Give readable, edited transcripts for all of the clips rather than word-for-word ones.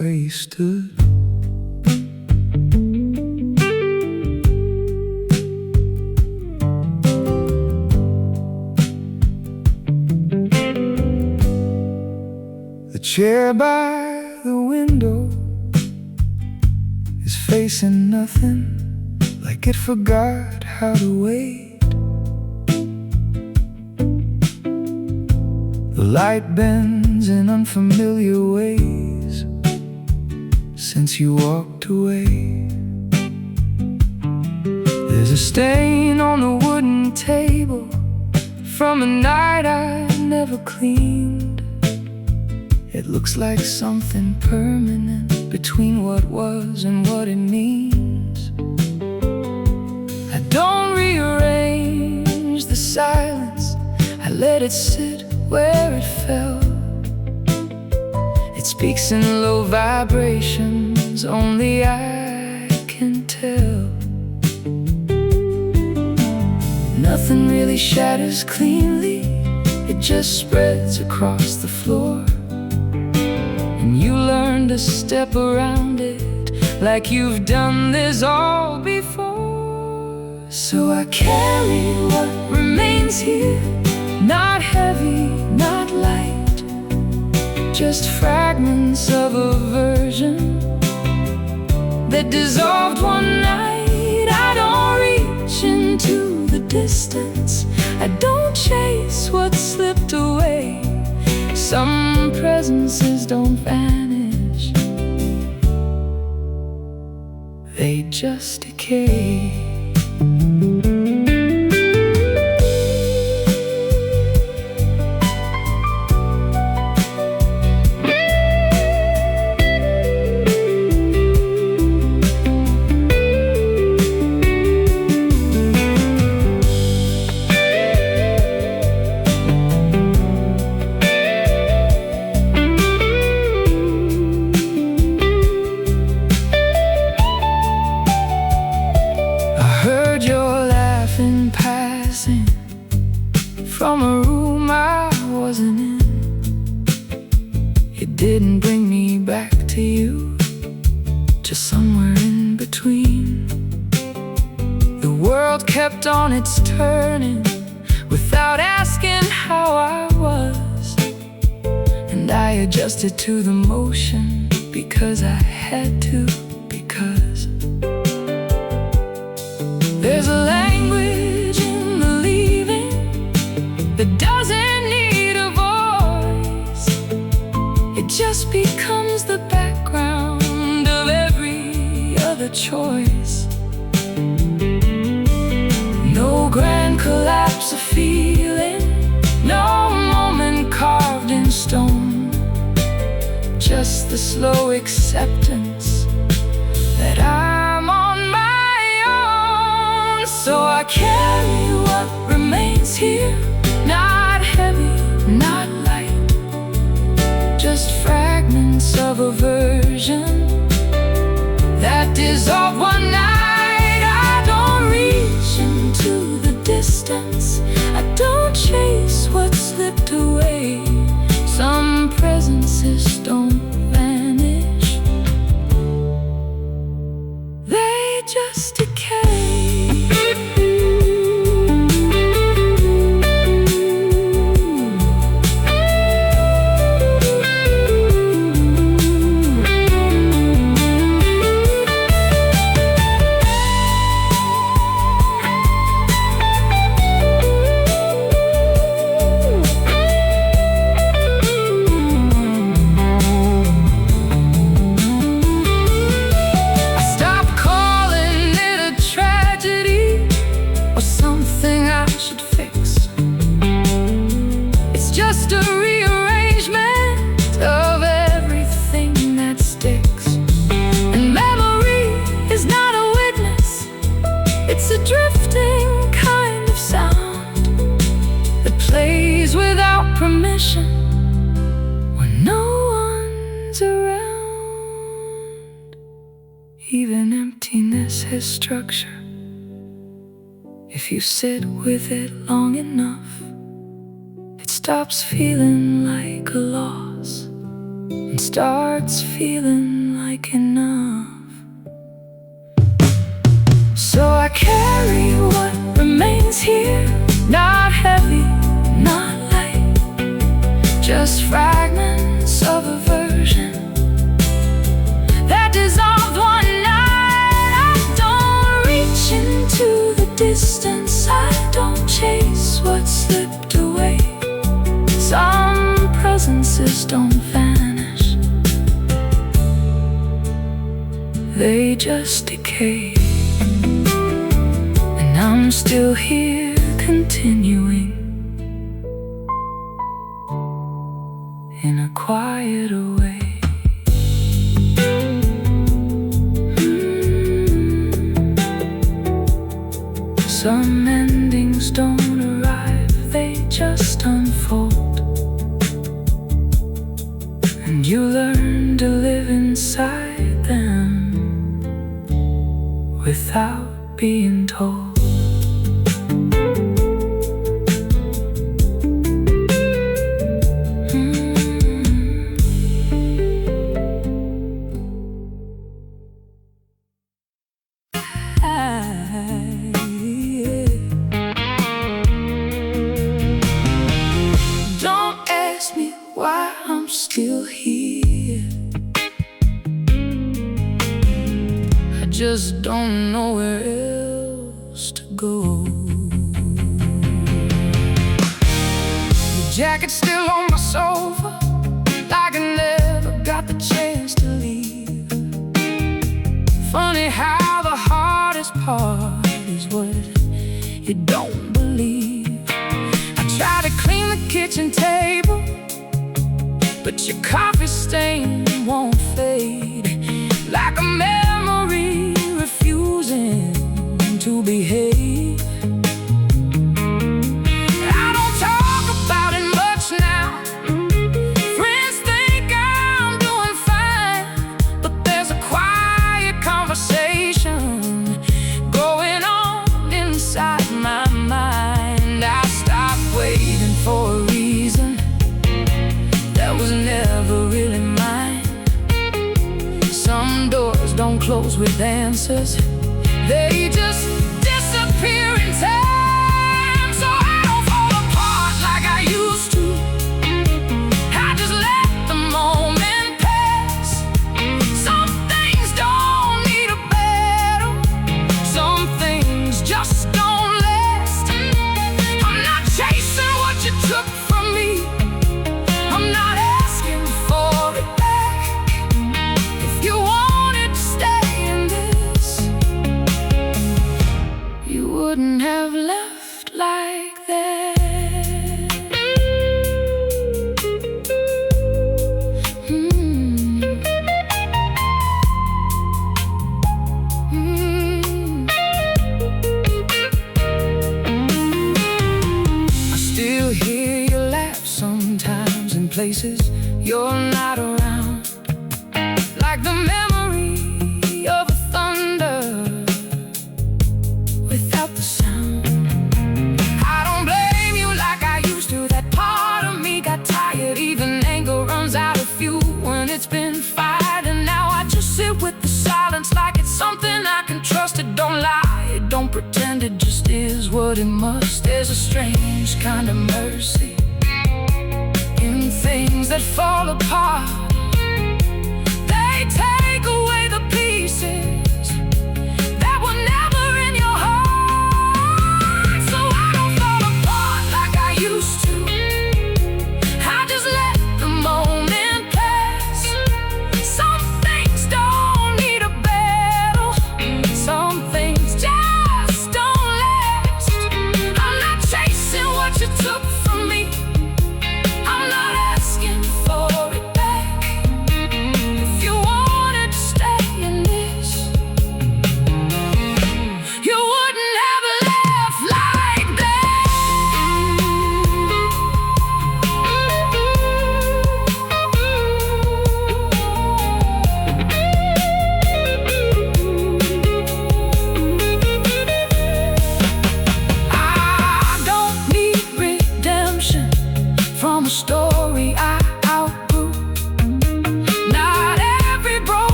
where you stood. The chair by the window is facing nothing, like it forgot how to wait. The light bends in unfamiliar ways since you walked away. There's a stain on the wooden table from a night I never cleaned. It looks like something permanent between what was and what it means. I don't rearrange the silence, I let it sit where it fell. It speaks in low vibrations, only I can tell. Nothing really shatters cleanly, it just spreads across the floor. And you learn to step around it like you've done this all before. So I carry what remains here, not heavy, not light, just fragments of a version that dissolved one night. I don't reach into the distance, I don't chase what slipped away. Some presences don't vanish, they just decay. Passing from a room I wasn't in, it didn't bring me back to you, just somewhere in between. The world kept on its turning without asking how I was, and I adjusted to the motion because I had to, because there's a language in the leaving that doesn't need a voice. It just becomes the background of every other choice. No grand collapse of feeling, no moment carved in stone, just the slow acceptance that I'm on my own. So I carry what remains here, not heavy, not light, just fragments of a version that dissolved one night. I don't reach into the distance, I don't chase what slipped away. Some presences don't vanish, they just decay. Just a rearrangement of everything that sticks. And memory is not a witness, it's a drifting kind of sound that plays without permission when no one's around. Even emptiness has structure if you sit with it long enough. Stops feeling like a loss and and starts feeling like enough. So I carry what remains here, not heavy, not light, just fragments of a version that dissolved one night. I don't reach into the distance, I don't chase what slipped away. Some presences don't vanish, they just decay. And I'm still here continuing in a quieter way. Some endings don't arrive, they just unfold, and you learn to live inside them without being told. Why I'm still here, I just don't know where else to go. The jacket's still on my sofa, like I never got the chance to leave. Funny how the hardest part is what you don't believe. I try to clean the kitchen table, but your coffee stain won't fade, like a memory refusing to behave. I don't talk about it much now, friends think I'm doing fine, but there's a quiet conversation going on inside my mind. I stopped waiting for a reason that was never really mine. Some doors don't close with answers, they just disappear in time. So I don't fall apart like I used to, I just let the moment pass. Some things don't need a battle, some things just don't last. I'm not chasing what you took from me, I'm not asking for it back. If you wanted to stay in this, you wouldn't have left like that. I still hear you laugh sometimes in places you're not around, like the memory of a thunder without the sound. I don't blame you like I used to, that part of me got tired. Even anger runs out of fuel when it's been fired, and now I just sit with the silence like it's something I can trust. It don't lie, it don't pretend, it just is what it must. There's a strange kind of mercy in things that fall apart. They take away the pieces that were never in your heart. So I don't fall apart like I used to, I just let the moment pass. Some things don't need a battle, some things just don't last. I'm not chasing what you took from me, I'm not asking for it back.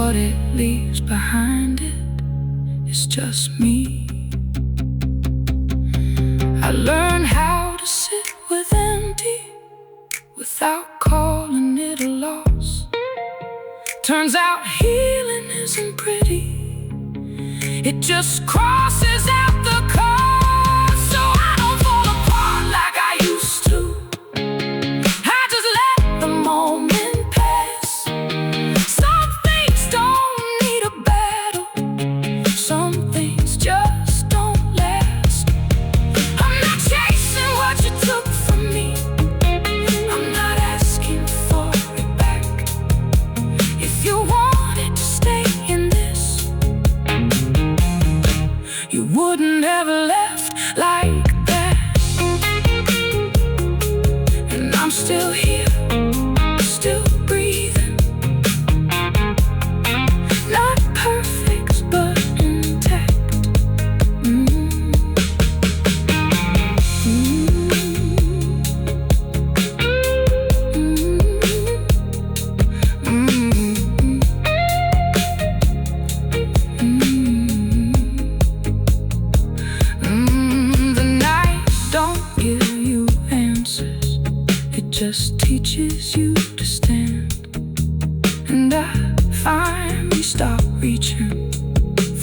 what it leaves behind it is just me. I learned how to sit with empty without calling it a loss. Turns out healing isn't pretty, it just crosses out the cost. So I don't fall apart like I used to. I just let the moment pass. Some things don't need a battle, some things just don't last. I'm not chasing what you took from me, I'm not asking for it back. If you wanted to stay in this, you wouldn't have left like that. And I'm still here, still breathing. Not perfect, but intact. The night don't give you answers, it just teaches you to stand. And I finally stop reaching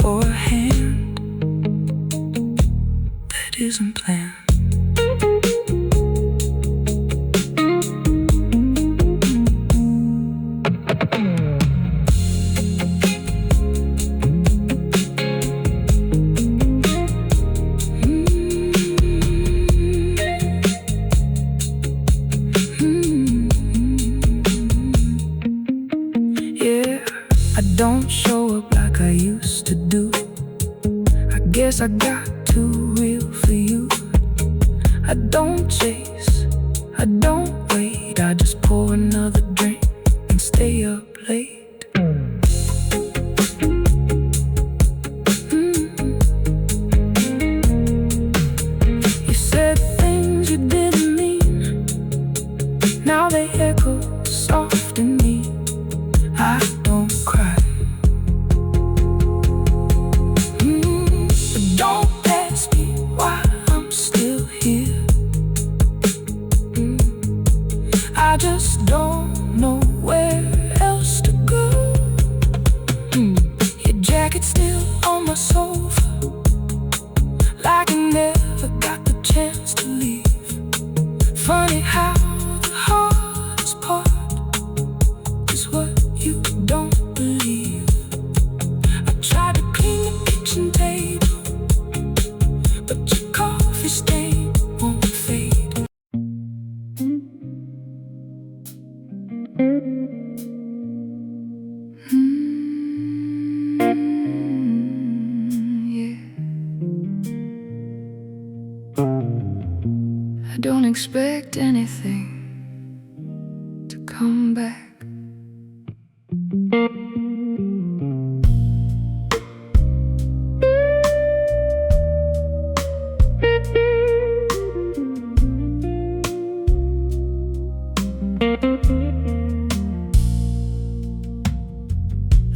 for a hand that isn't planned. Yeah, I don't show up like I used to do. I guess I got too real for you. I don't chase, I don't wait, I just pour another drink and stay up late. You said things you didn't mean, now they echo soft in me. I don't cry. But don't ask me why I'm still here. I just don't know where else to go. Your jacket's still on my sofa, like I never got the chance to leave. Funny how the hardest part is what you don't believe. I tried to clean the kitchen table, but your coffee stain won't fade. Yeah. I don't expect anything to come back.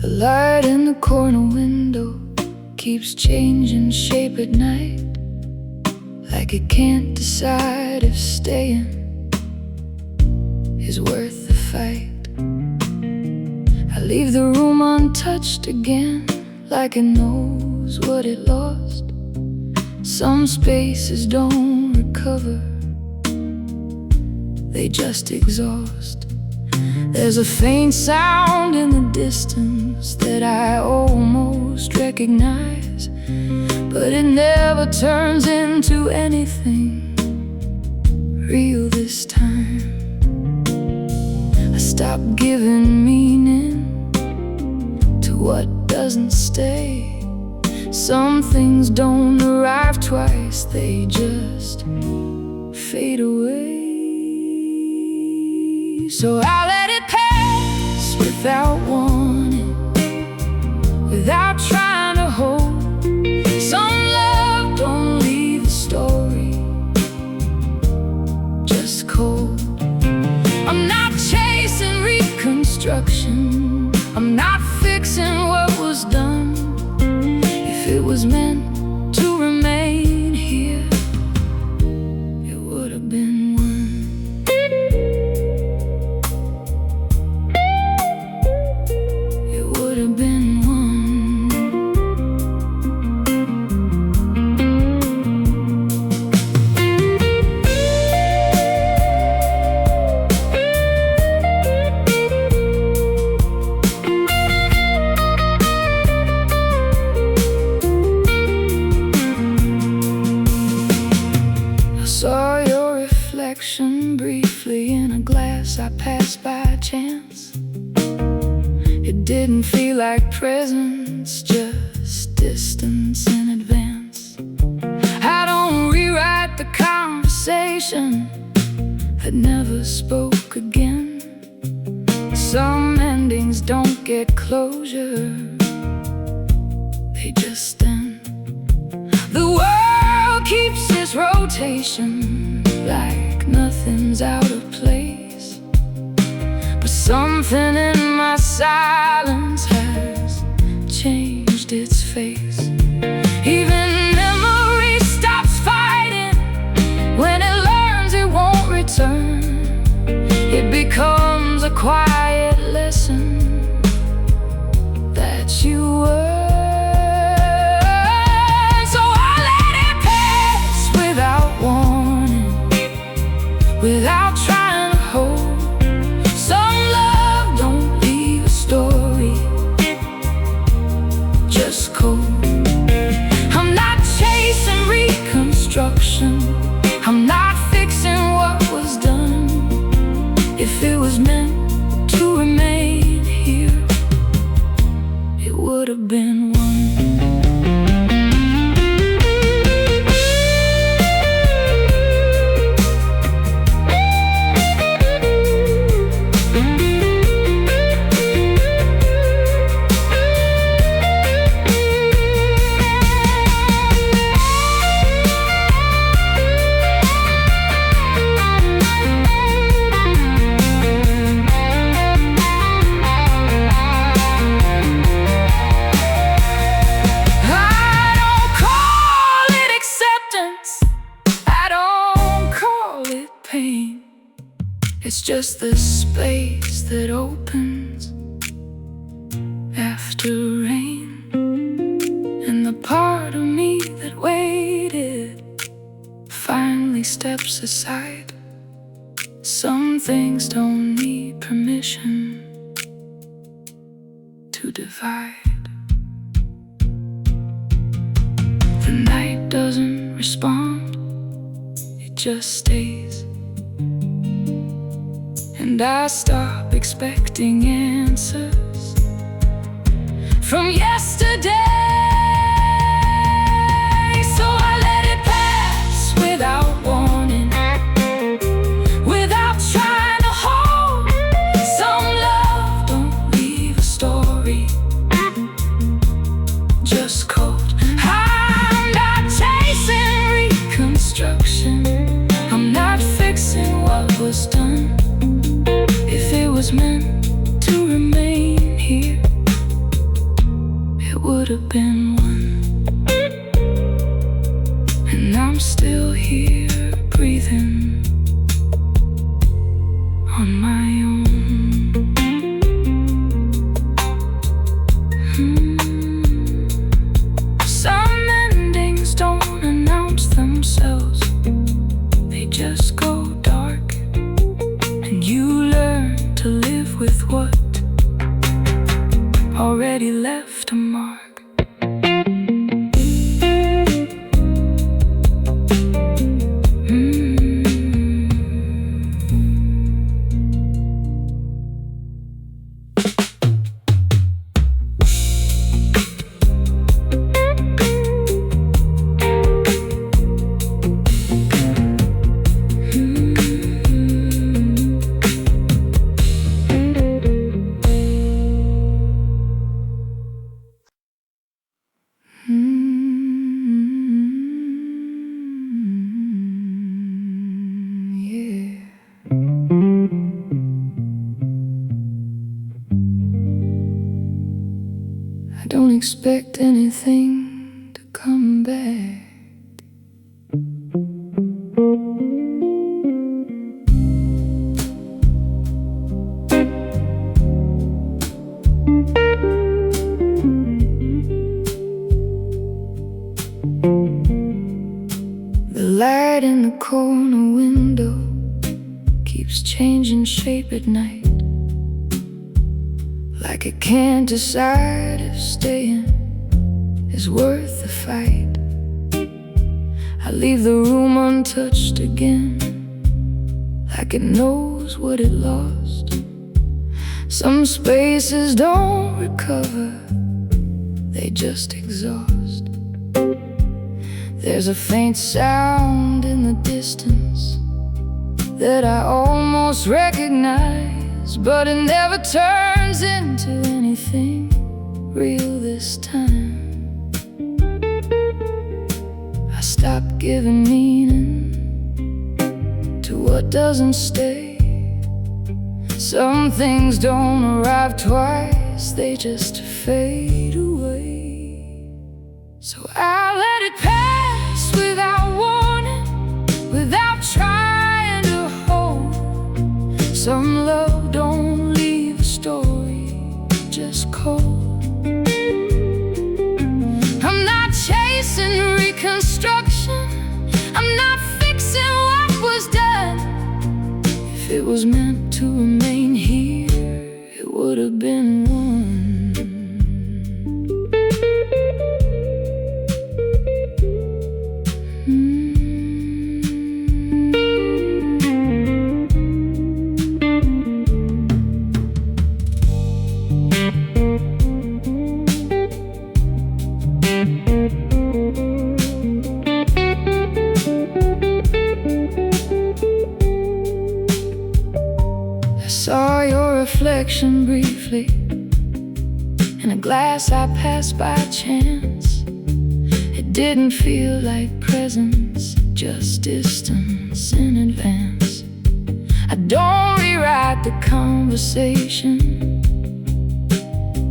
The light in the corner window keeps changing shape at night, like it can't decide if staying is worth the fight. I leave the room untouched again, like it knows what it lost. Some spaces don't recover, they just exhaust. There's a faint sound in the distance that I almost recognize, but it never turns into anything real this time. I stopped giving meaning to what doesn't stay. Some things don't arrive twice, they just fade away. So I let it pass without warning, without trying to hold. Some love don't leave the story just cold. I'm not chasing reconstruction, I'm not fixing was meant to remain here, it would have been one. It would have been one. Saw your reflection briefly in a glass I passed by chance. It didn't feel like presence, just distance in advance. I don't rewrite the conversation that never spoke again. Some endings don't get closure, they just end. The world keeps its rotation like nothing's out of place, but something in my silence has changed its face. Even memory stops fighting when it learns it won't return. It becomes a quiet lesson that you were. Without trying to hold, some love don't leave a story, just cold. I'm not chasing reconstruction, I'm not fixing what was done. If it was meant to remain here, it would have been one. It's just the space that opens after rain, and the part of me that waited finally steps aside. Some things don't need permission to divide. The night doesn't respond, it just stays. And I stop expecting answers from yesterday. So I let it pass without warning, without trying to hold. Some love don't leave a story, just cold. I'm not chasing reconstruction, I'm not fixing what was done. If it was meant to remain here, it would have been one. And I'm still here breathing on my own. Some endings don't announce themselves, they just go dark, and you learn to live with what already left a mark. I don't expect anything to come back. The light in the corner window keeps changing shape at night, like it can't decide if staying is worth the fight. I leave the room untouched again, like it knows what it lost. Some spaces don't recover, they just exhaust. There's a faint sound in the distance that I almost recognize, but it never turns into anything real this time. I stopped giving meaning to what doesn't stay. Some things don't arrive twice, they just fade away. So I let it pass without warning, without trying to hold. Some love don't leave a story just cold. I'm not chasing reconstruction, I'm not fixing what was done. If it was meant to remain here, it would have been one. Saw your reflection briefly in a glass I passed by chance. It didn't feel like presence, just distance in advance. I don't rewrite the conversation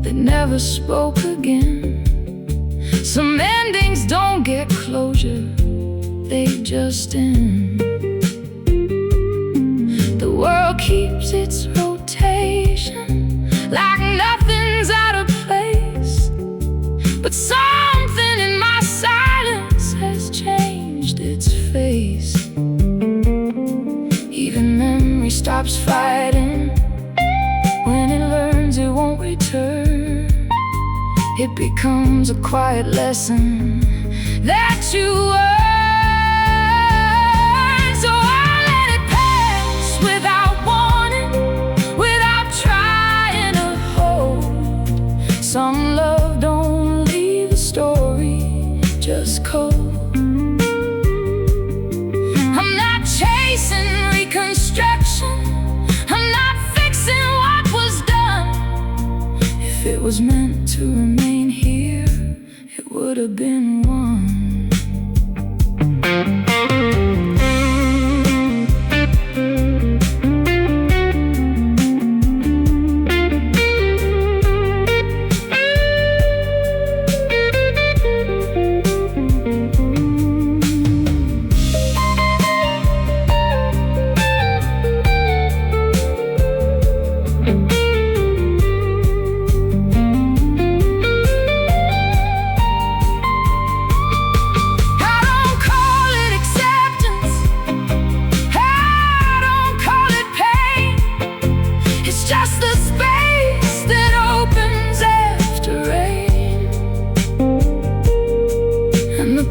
that never spoke again. Some endings don't get closure, they just end. The world keeps its rotation, like nothing's out of place. But something in my silence has changed its face. Even memory stops fighting when it learns it won't return. It becomes a quiet lesson that you learn. Some love don't leave a story just cold. I'm not chasing reconstruction, I'm not fixing what was done. If it was meant to remain here, it would have been one.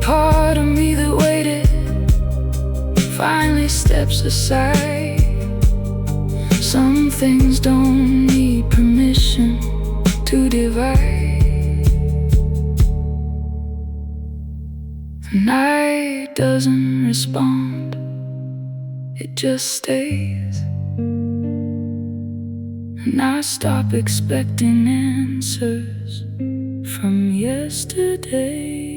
Part of me that waited finally steps aside. Some things don't need permission to divide. The night doesn't respond, it just stays. And I stop expecting answers from yesterday.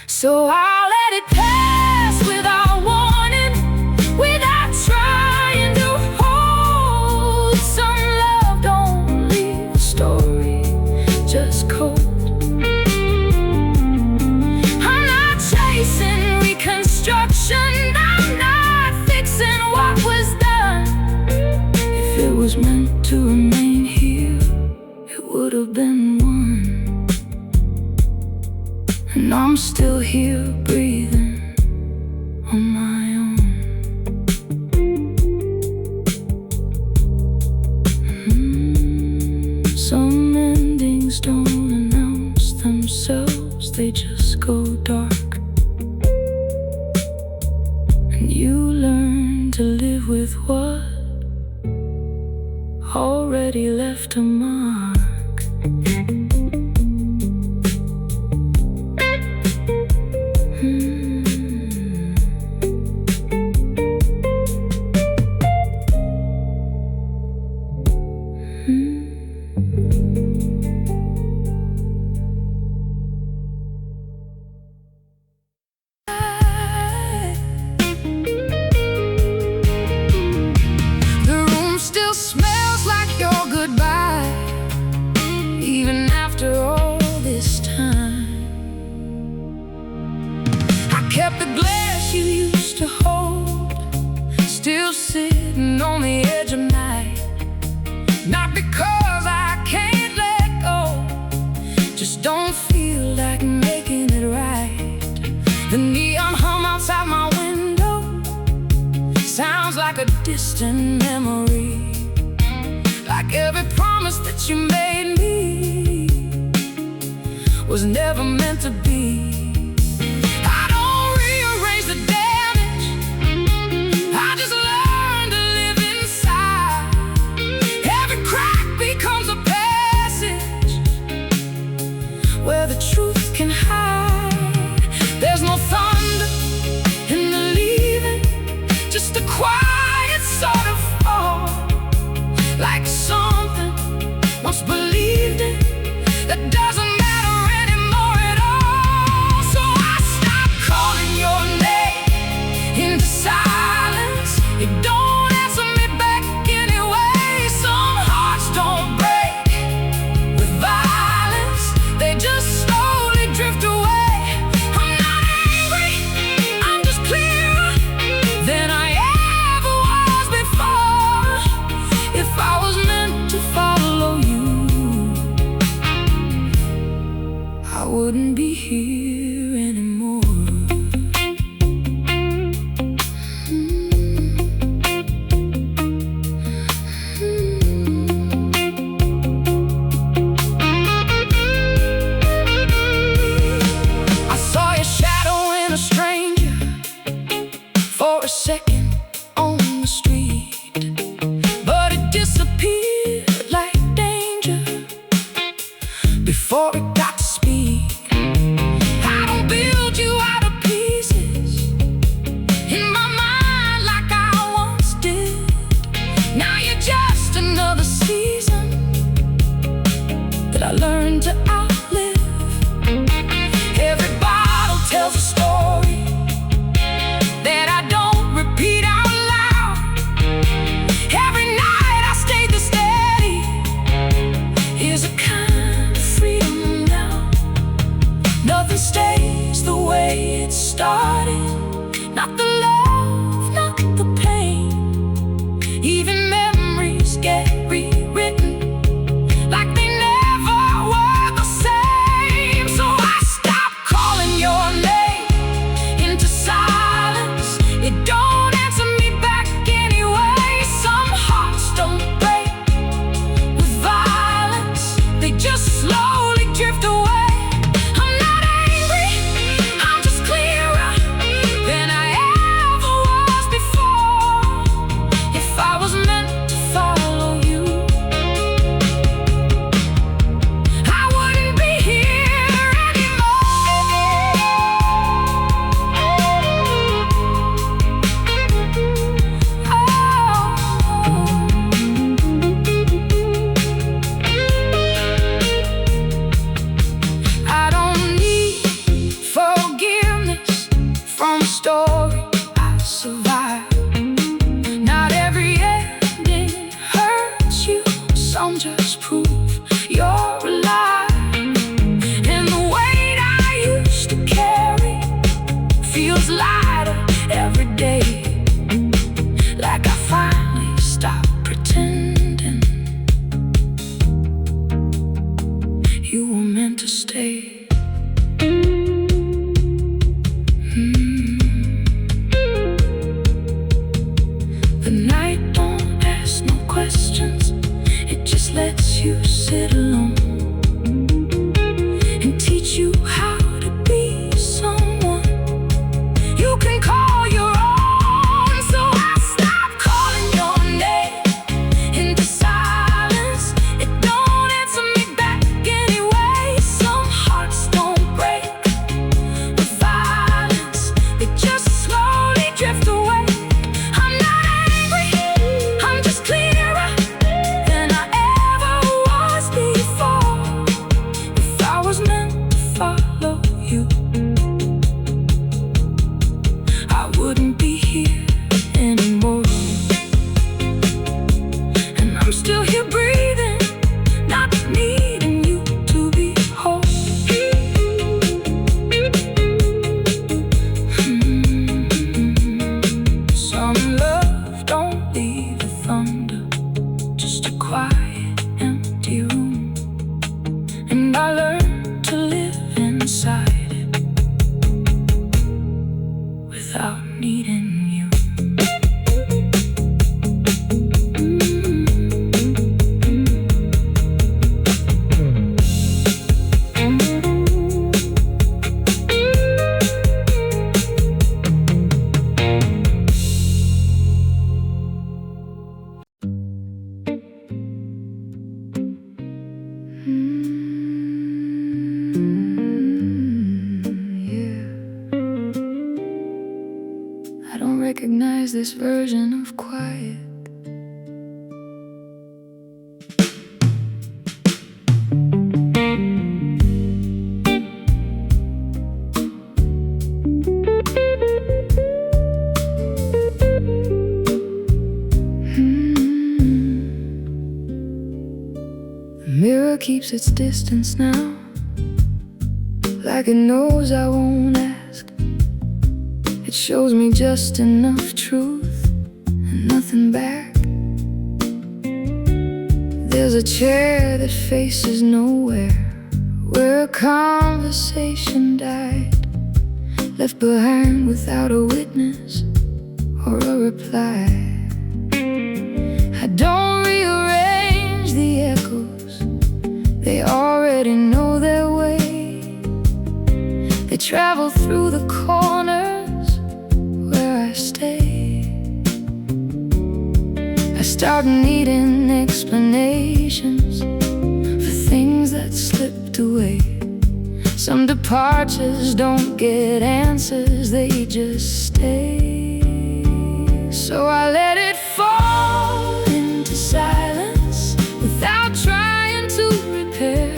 So I'll let it pass without warning, without trying to hold. Some love don't leave a story just cold. could have been one, and I'm still here breathing on my own. Some endings don't announce themselves, they just go dark. And you learn to live with what already left a mark. Kept the glass you used to hold, still sitting on the edge of night. Not because I can't let go, just don't feel like making it right. The neon hum outside my window sounds like a distant memory, like every promise that you made me was never meant to be. Where the truth can hide. There's no thunder in the leaving, just a quiet sort of fall, like something once believed in that doesn't matter anymore at all. So I stopped calling your name into silence. You don't answer me back anyway. Some hearts don't break with violence, they just slowly drift away. I'm not angry, I'm just clearer than I ever was before. If I was meant to follow you, I wouldn't be here anymore. For a second on the street, but it disappeared like danger before it got to speed. I don't build you out of pieces in my mind like I once did. Now you're just another season that I learned to outlive. Every bottle tells a story that I don't repeat out loud. Every night I stay this steady is a kind of freedom now. Nothing stays the way it started, not the love, not the pain. Even memories get rewritten like they never were the same. meant to stay. The night don't ask no questions, it just lets you sit alone and teach you how to be someone you can call your own. So I stop calling your name into silence. It don't answer me back anyway. Some hearts don't break with violence, they just slowly drift away. I'm not angry, I'm just clearer than I ever was before. If I was meant to follow you, I wouldn't be here anymore. And I'm still here breathing, not needing you to be whole. Some love don't leave the thunder, just a quiet, empty room. And I learned to live inside it without needing you. I don't recognize this version of quiet. The mirror keeps its distance now, like it knows I won't ask. It shows me just enough truth and nothing back. There's a chair that faces nowhere, where a conversation died, left behind without a witness or a reply. I don't rearrange the echoes, they already know their way. They travel through the corners where I stay. I start needing explanations for things that slipped away. Some departures don't get answers, they just stay. So I let it fall into silence without trying to repair.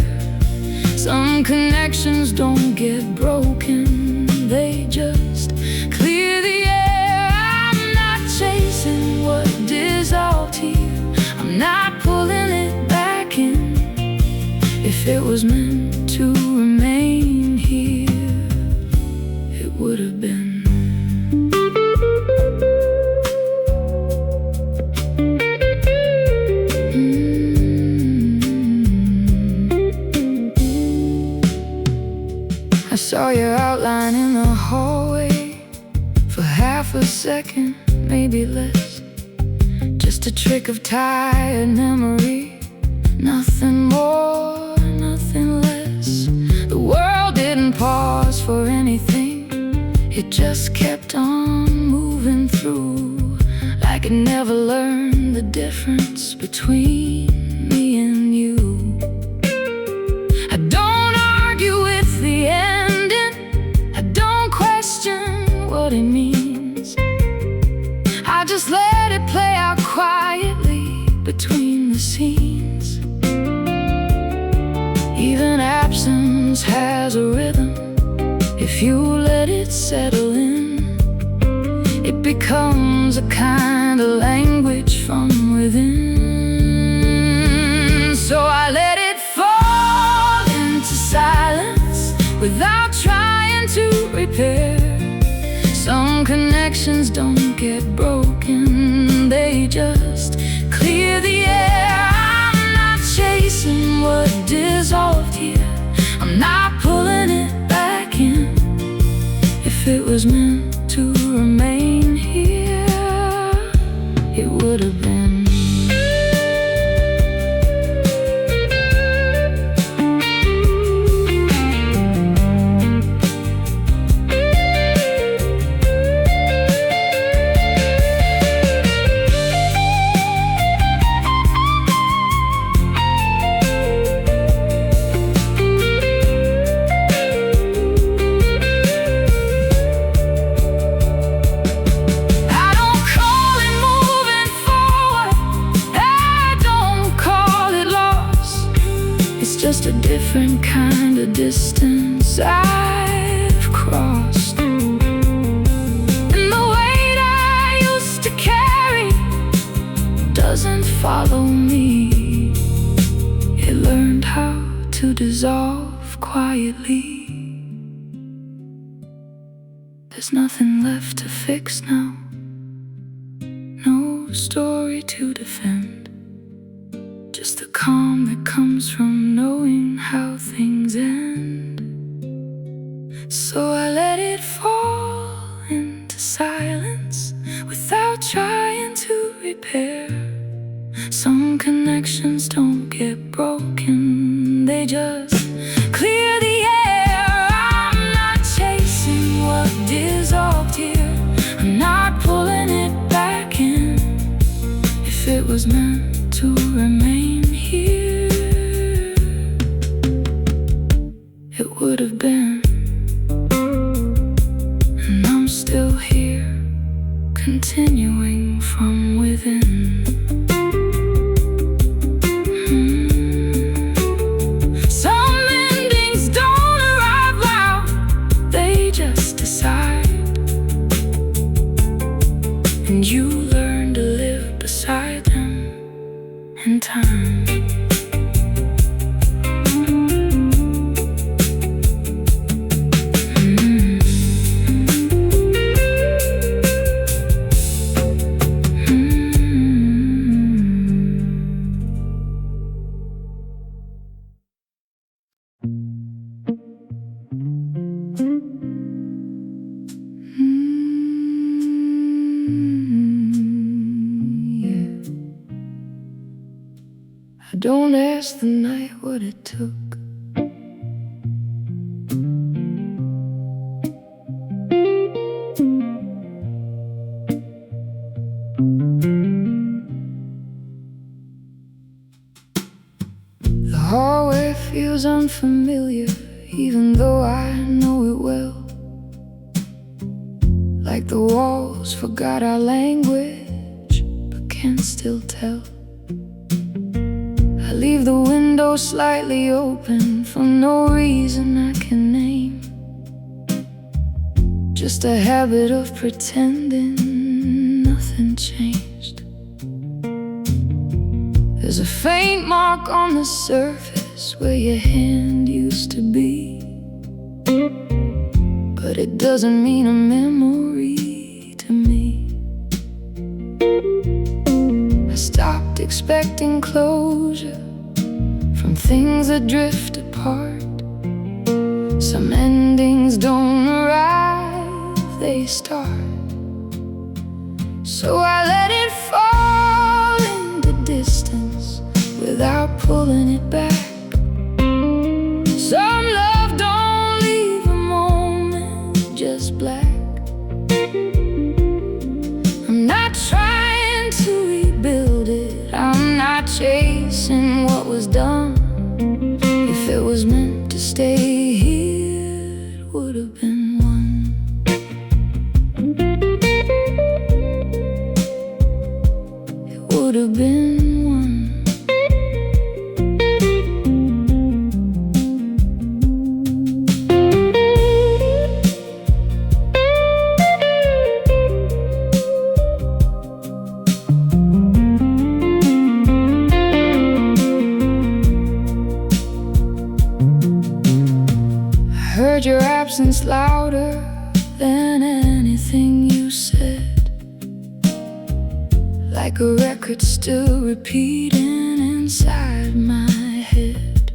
Some connections don't get broken, they just clear the air. I'm not chasing what dissolved here, I'm not pulling it back in. If it was meant to remain here, it would have been. I saw your outline in the hallway for half a second, maybe less. Just a trick of tired memory, nothing more, nothing less. The world didn't pause for anything, it just kept on moving through, like it never learned the difference between me and you. I don't argue with the ending, I don't question what it means. I just let it play out quietly between the scenes. Even absence has a rhythm, if you let it settle in. It becomes a kind of language from within. So I let it fall into silence without trying to repair. Some connections don't get broken, they just clear the air. I'm not chasing what dissolved here, I'm was meant to remain here, it would have been. Just a different kind of distance I've crossed. And the weight I used to carry doesn't follow me. It learned how to dissolve quietly. There's nothing left to fix now, no story to defend. Just the calm that comes from knowing how things end. So I let it fall into silence without trying to repair. Some connections don't get broken, they just clear the air. I'm not chasing what dissolved here, I'm not pulling it back in. If it was meant to remain here, it would have been. And I'm still here, continuing from within. Some endings don't arrive loud, they just decide. And you learn to live beside them in time. Don't ask the night what it took. The hallway feels unfamiliar, even though I know it well. Like the walls forgot our language, but can still tell. I leave the window slightly open for no reason I can name. Just a habit of pretending nothing changed. There's a faint mark on the surface where your hand used to be, but it doesn't mean a memory to me. I stopped expecting closure from things that drift apart. Some endings don't arrive, they start. So I let it fall into distance without pulling it back. Some love don't leave a moment just black. I'm not trying to rebuild it, I'm not chasing what was done. If it was meant to stay here, it would have been one. It would have been one. Heard your absence louder than anything you said, like a record still repeating inside my head.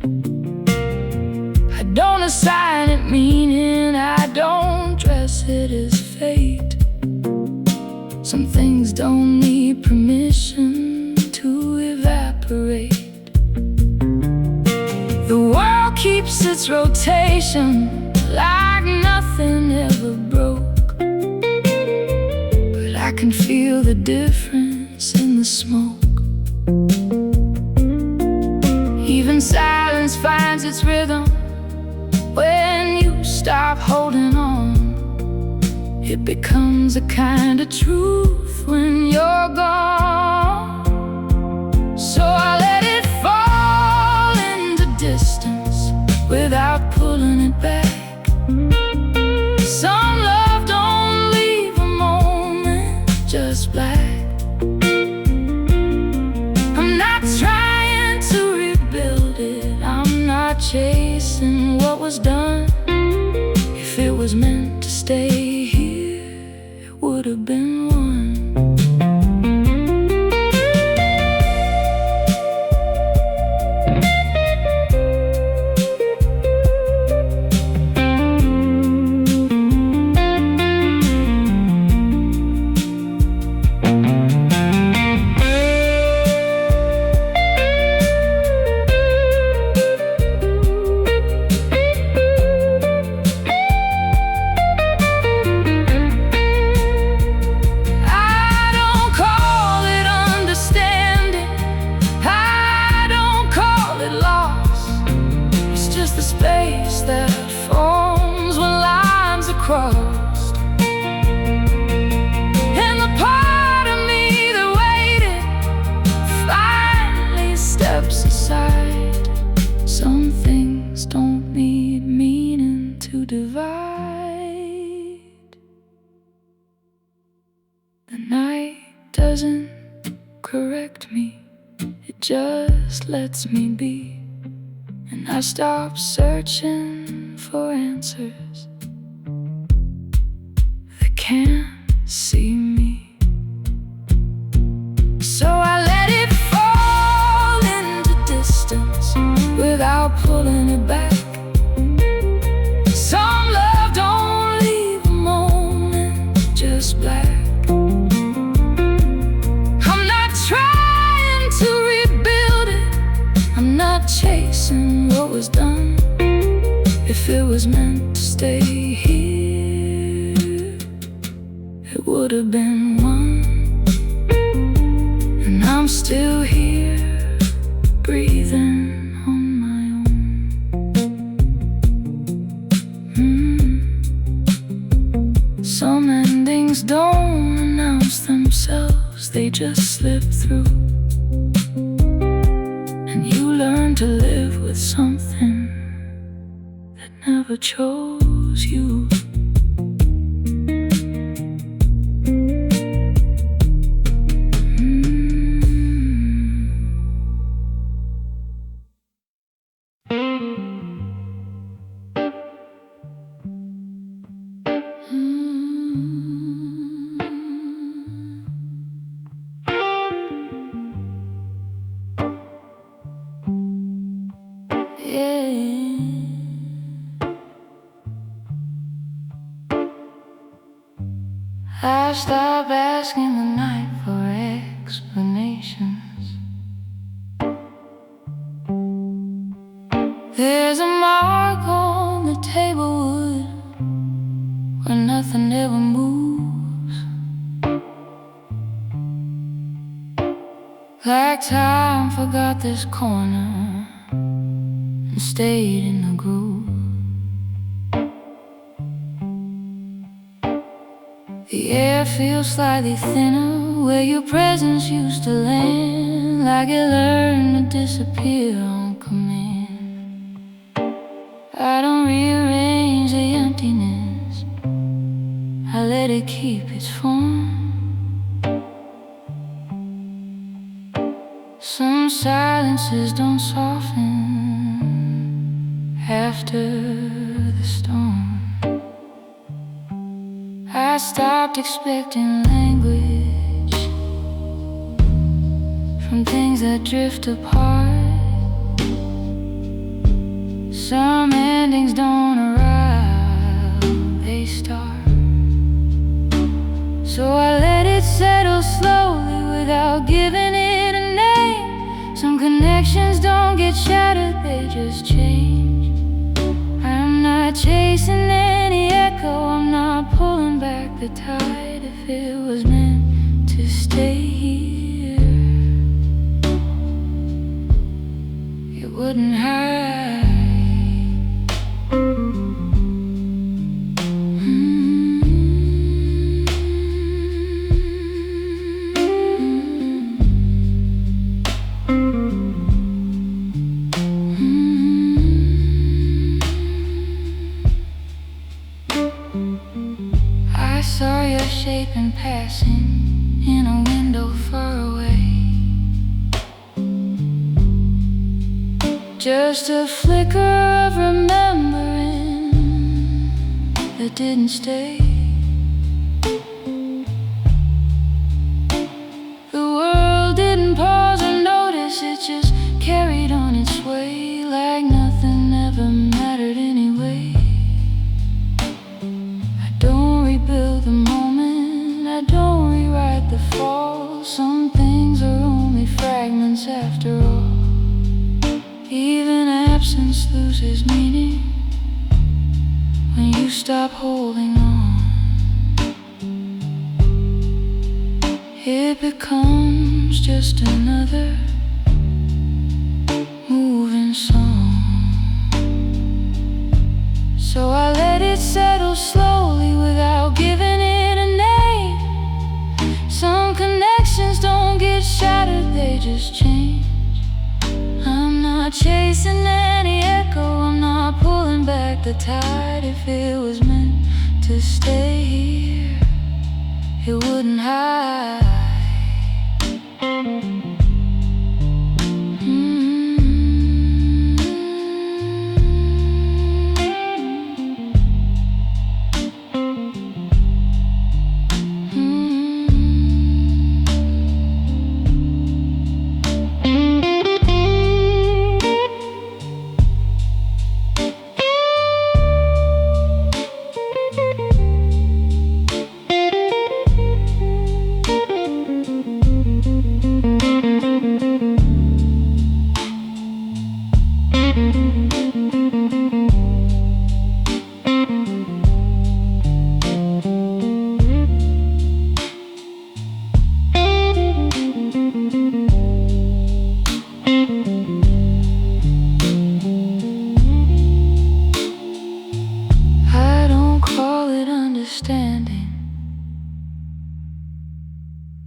I don't assign it meaning, I don't dress it as fate. Some things don't need permission to evaporate. The world keeps its rotation like nothing ever broke, but I can feel the difference in the smoke. Even silence finds its rhythm when you stop holding on. It becomes a kind of truth when you're gone. So I let it fall into distance without pulling it back. Some love don't leave a moment just black. I'm not trying to rebuild it, I'm not chasing what was done. If it was meant to stay here, it would have been one. Crossed. And the part of me that waited finally steps aside. Some things don't need meaning to divide. The night doesn't correct me, it just lets me be. And I stop searching for answers can't see me. So I let it fall into distance without pulling it back. Some love don't leave a moment just black. I'm not trying to rebuild it, I'm not chasing what was done. If it was meant to stay here, it would have been one. And I'm still here, breathing on my own. Some endings don't announce themselves, they just slip through. And you learn to live with something that never chose you. I stop asking the night for explanations. There's a mark on the table wood where nothing ever moves, like time forgot this corner and stayed in the groove. The air feels slightly thinner where your presence used to land, like it learned to disappear on command. I don't rearrange the emptiness, I let it keep its form. Some silences don't soften after the storm. I stopped expecting language from things that drift apart. Some endings don't arrive, they start. So I let it settle slowly without giving it a name. Some connections don't get shattered, they just change. I'm not chasing any echo, I'm not pulling back the tide. If it was meant to stay here, it wouldn't hurt. I saw your shape in passing in a window far away. Just a flicker of remembering that didn't stay. The world didn't pause or notice, it just carried on its way like nothing ever mattered anyway. I don't rebuild the moment, I don't rewrite the fall. Some things are only fragments after all. Even absence loses meaning when you stop holding on. It becomes just another moving song. So I let it settle slowly without giving it a name. Some connections don't get shattered, they just change. I'm not chasing any echo, I'm not pulling back the tide. If it was meant to stay here, it wouldn't hide.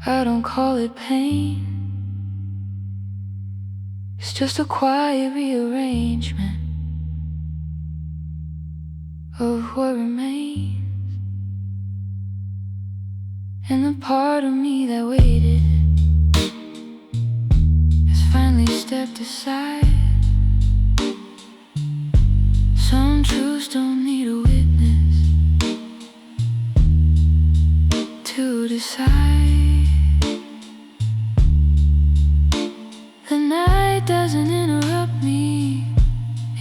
I don't call it pain. It's just a quiet rearrangement of what remains. And the part of me that waited has finally stepped aside. Some truths don't need a witness to decide. The night doesn't interrupt me,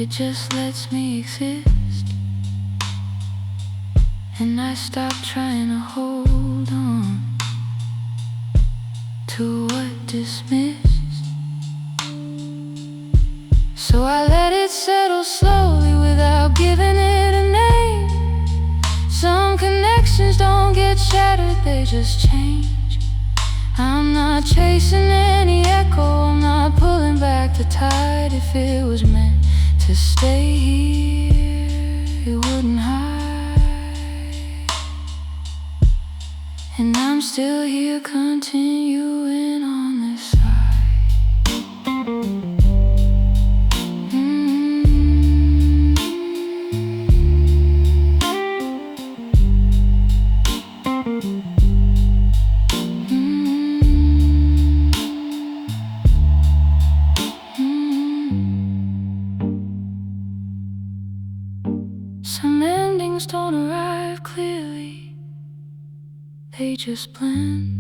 it just lets me exist. And I stop trying to hold on to what dismissed. So I let it settle slowly without giving it a name. Some connections don't get shattered, they just change. I'm not chasing any echo, I'm not pulling back the tide. If it was meant to stay here, it wouldn't hide. And I'm still here continuing on this side. Some endings don't arrive clearly, they just blend.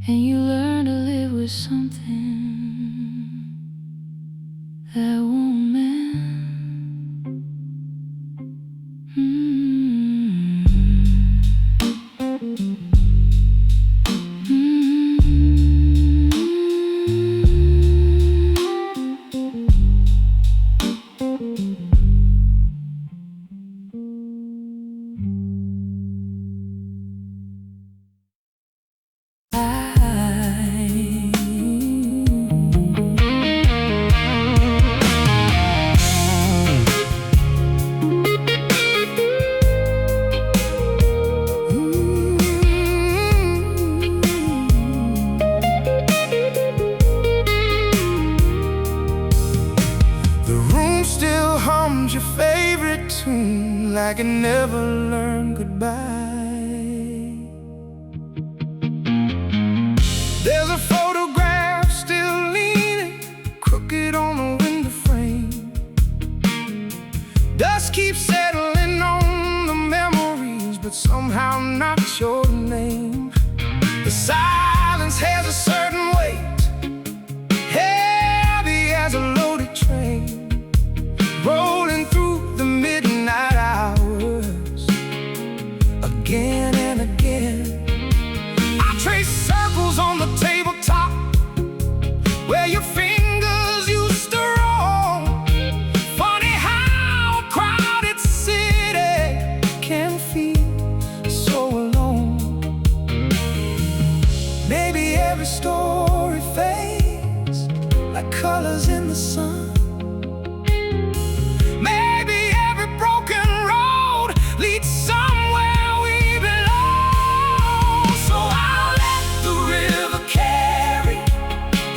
And you learn to live with something that won't mend. room still hums your favorite tune, like it never learned goodbye. There's a photograph still leaning crooked on the window frame. Dust keeps settling on the memories, but somehow not your name. The silence has a certain weight, heavy as a loaded train, rolling through the midnight hours, again and again. I trace circles on the tabletop where your fingers used to roam. Funny how a crowded city can feel so alone. Maybe every story fades like colors in the sun. Maybe every broken road leads somewhere we belong. So I'll let the river carry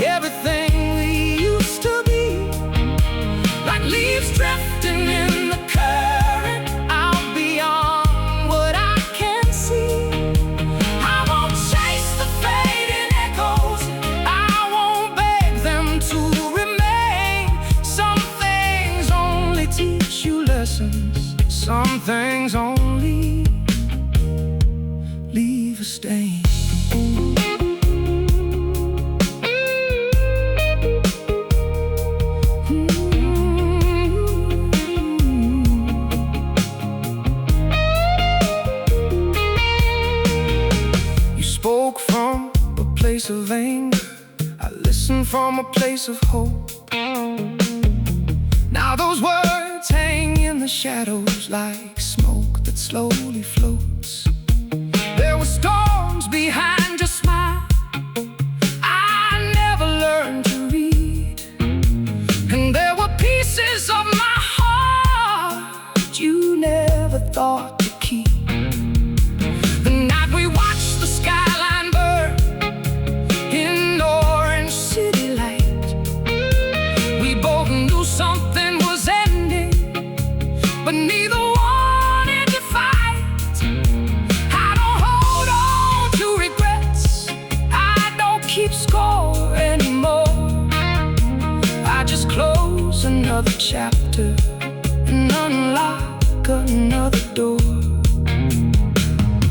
everything we used to be, like leaves drifting in the current. I'll be on what I can see. I won't chase the fading echoes, I won't beg them to remain. Some things only teach you lessons, some things only leave a stain. You spoke from a place of anger, I listened from a place of hope. Now those words hang in the shadows like smoke that slowly floats. There were storms behind your smile I never learned to read, and there were pieces of my heart you never thought to keep. The night we watched the skyline burn in orange city light, we both knew something was ending, but neither wanted to fight. I don't hold on to regrets, I don't keep score anymore. I just close another chapter and unlock another door.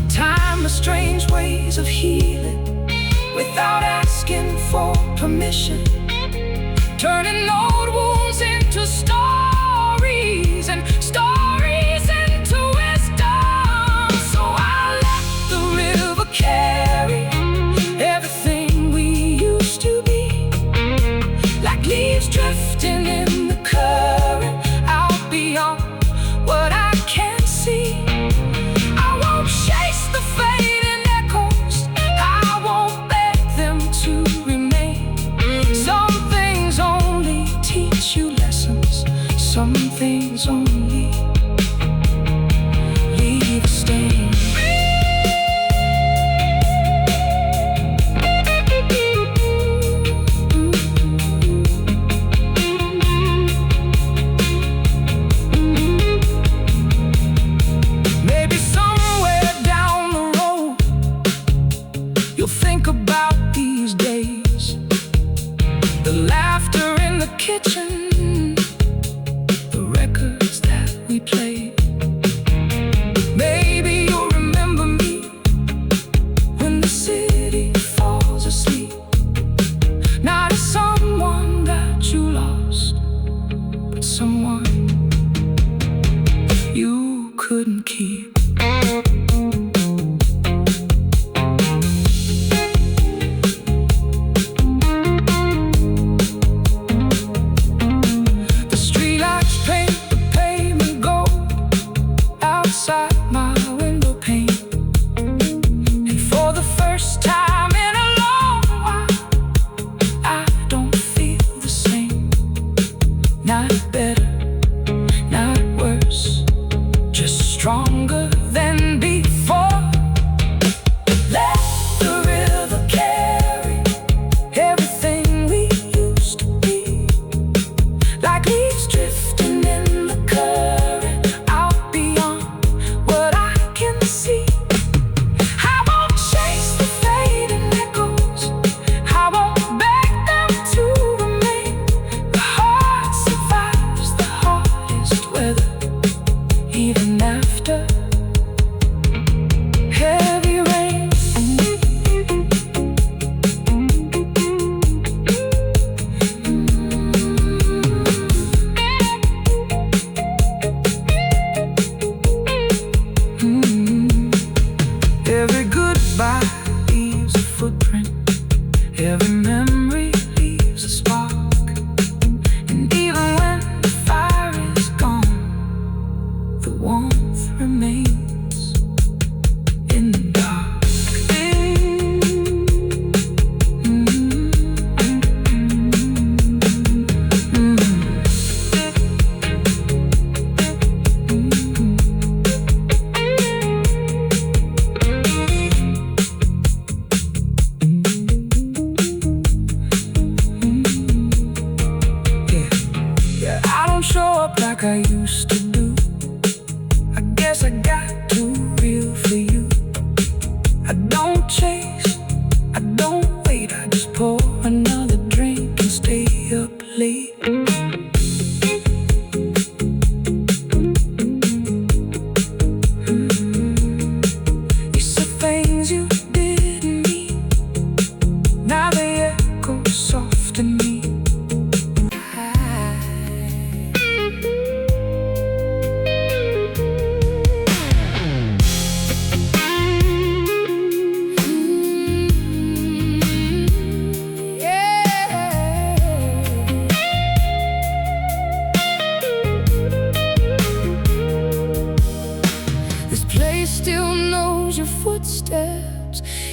Time has strange ways of healing without asking for permission, turning old wounds into stories and stories into wisdom. So I let the river carry everything we used to be, like leaves drifting in the current. I'll be on what I can see. I won't chase the fading echoes, I won't beg them to remain. Some things only teach you lessons, some things only leave a stain. Maybe somewhere down the road you'll think about these days, the laughter in the kitchen, the records that we played. Maybe you'll remember me when the city falls asleep, not as someone that you lost, but someone you couldn't keep. The streetlights paint the pavement gold outside my window pane, and for the first time in a long while, I don't feel the same. Not better, not worse, just stronger than before. Let the river carry everything we used to be, like leaves drifting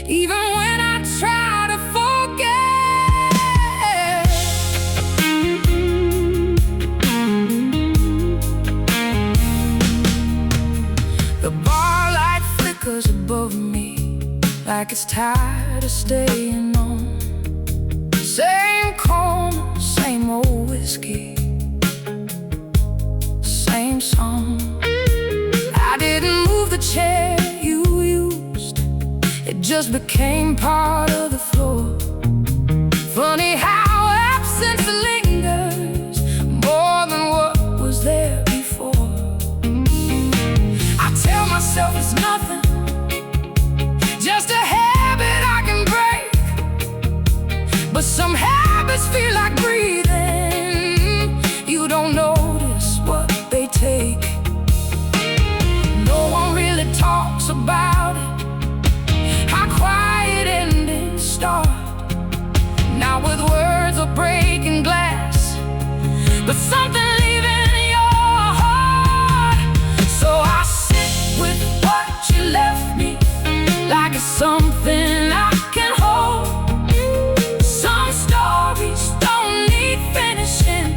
even when I try to forget. The bar light flickers above me like it's tired of staying on. Same corner, same old whiskey, same song. I didn't move the chair you used, it just became part of the floor. Funny how absence lingers more than what was there before. I tell myself it's nothing, just a habit I can break, but some habits feel like breathing. You don't notice what they take. No one really talks about it, how quiet endings start. Not with words or breaking glass, but something leaving your heart. So I sit with what you left me, like it's something I can hold. Some stories don't need finishing,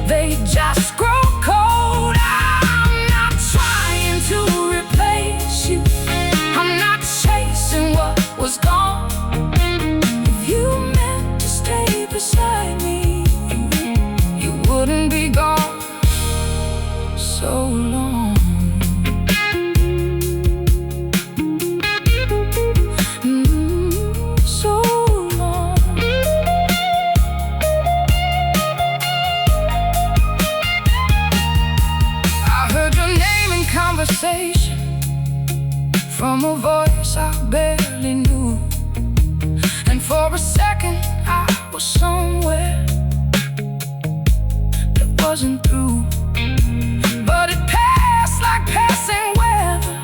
they just grow cold. I'm not trying to replace you, I'm not chasing what was gone. If you meant to stay beside me, you wouldn't be gone so long. So long. I heard your name in conversation from a voice I barely knew, and for a second I was somewhere that wasn't through. But it passed like passing weather,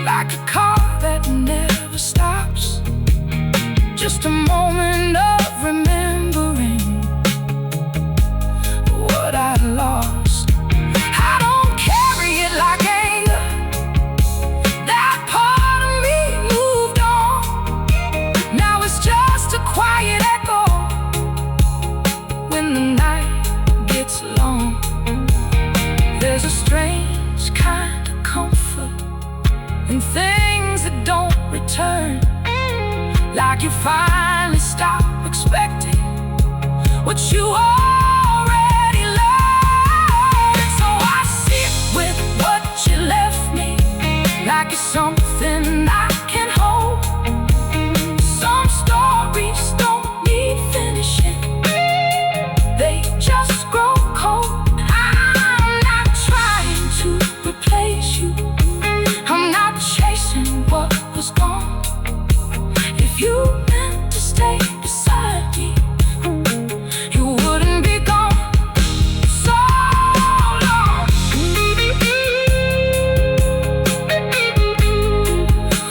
like a car that never stops. Just a moment of remembering what I lost. I don't carry it like anger, that part of me moved on. Now it's just a quiet echo when the night gets long. There's a strange kind of comfort in things that don't return, like you finally stop expecting what you already learned. So I sit with what you left me, like it's something I can hold. Some stories don't need finishing, they just grow cold. I'm not trying to replace you, I'm not chasing what was gone. If you meant to stay beside me, you wouldn't be gone so long.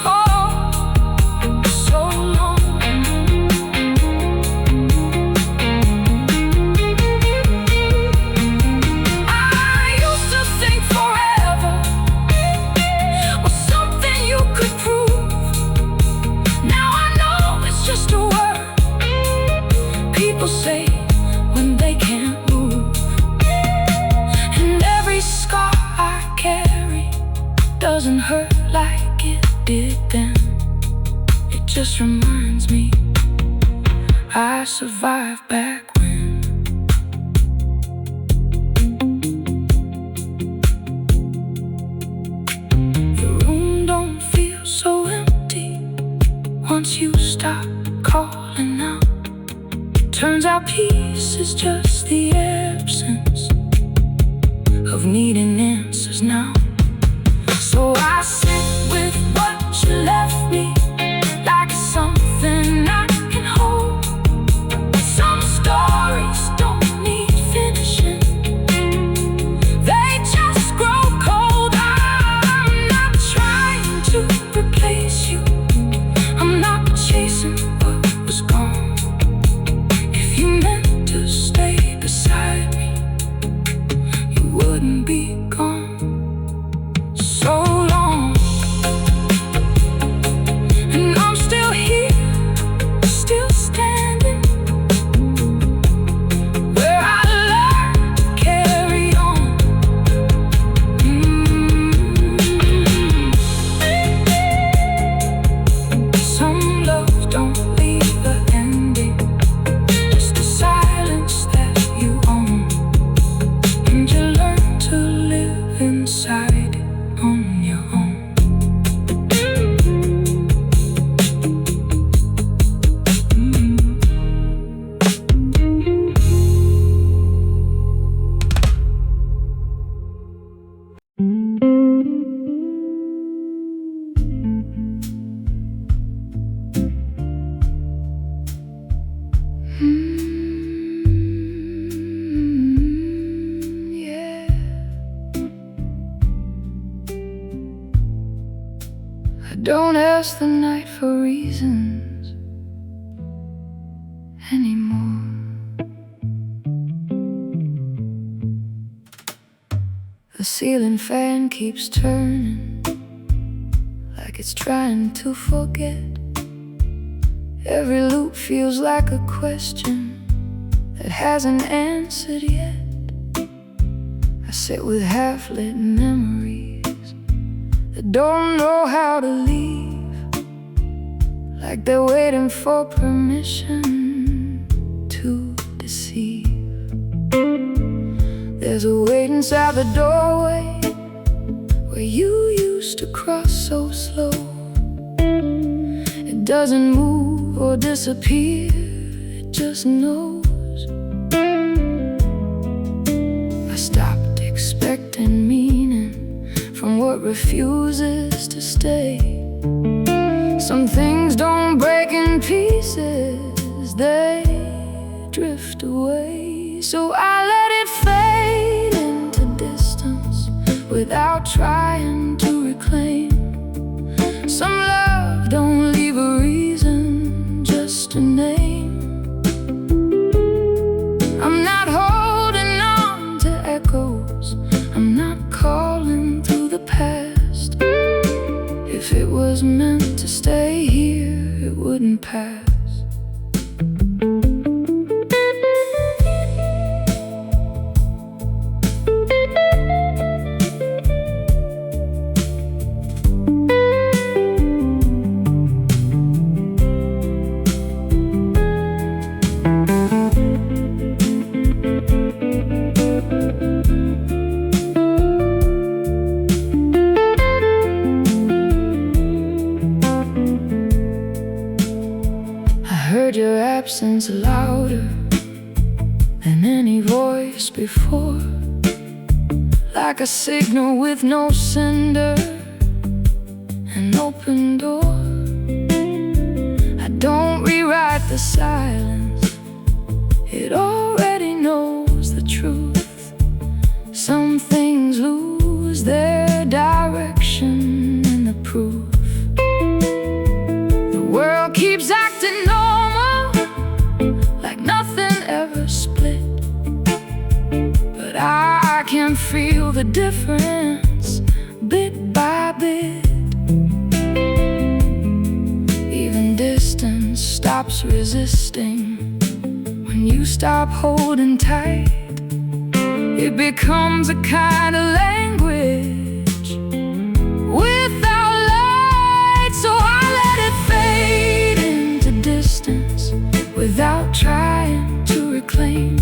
Oh, so long. I used to think forever was something you could prove. Now I know it's just a word people say when they can't move. And every scar I carry doesn't hurt like it did then. It just reminds me I survived back when. The room don't feel so empty once you stop calling out. Turns out peace is just the absence of needing answers now. So I sit with what you left me, like it's something I can hold. Some stories don't need finishing, they just grow cold. I'm not trying to replace you, I'm not chasing what was gone. If you meant to stay beside don't ask the night for reasons anymore. The ceiling fan keeps turning like it's trying to forget. Every loop feels like a question that hasn't answered yet. I sit with half-lit memories that don't know how to leave, like they're waiting for permission to deceive. There's a weight inside the doorway where you used to cross so slow. It doesn't move or disappear, it just knows. I stopped expecting meaning from what refuses to stay. Some things don't break in pieces, they drift away. So I let it fade into distance without trying to reclaim. Some love don't leave a reason, just a name. I'm not holding on to echoes, I'm not calling through the past. If it was meant to stay here, it wouldn't pass. Heard your absence louder than any voice before, like a signal with no sender, an open door. I don't rewrite the silence, it already knows the truth. Some things lose their direction in the proof. The world keeps acting ever split, but I can feel the difference bit by bit. Even distance stops resisting when you stop holding tight. It becomes a kind of language without light. So I let it fade into distance without trying to reclaim.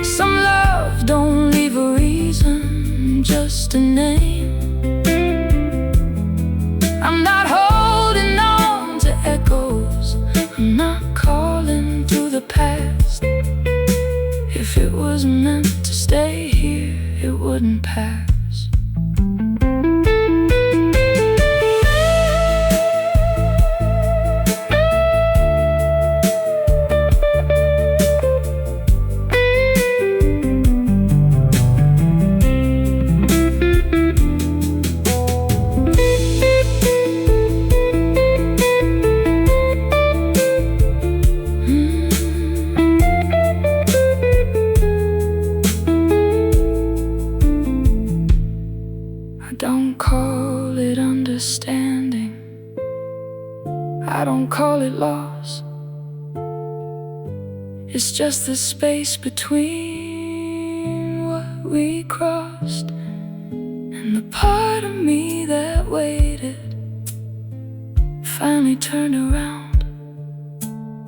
Some love don't leave a reason, just a name. I'm not holding on to echoes, I'm not calling to the past. If it was meant to stay here, it wouldn't pass. I don't call it understanding, I don't call it loss. It's just the space between what we crossed and the part of me that waited finally turned around.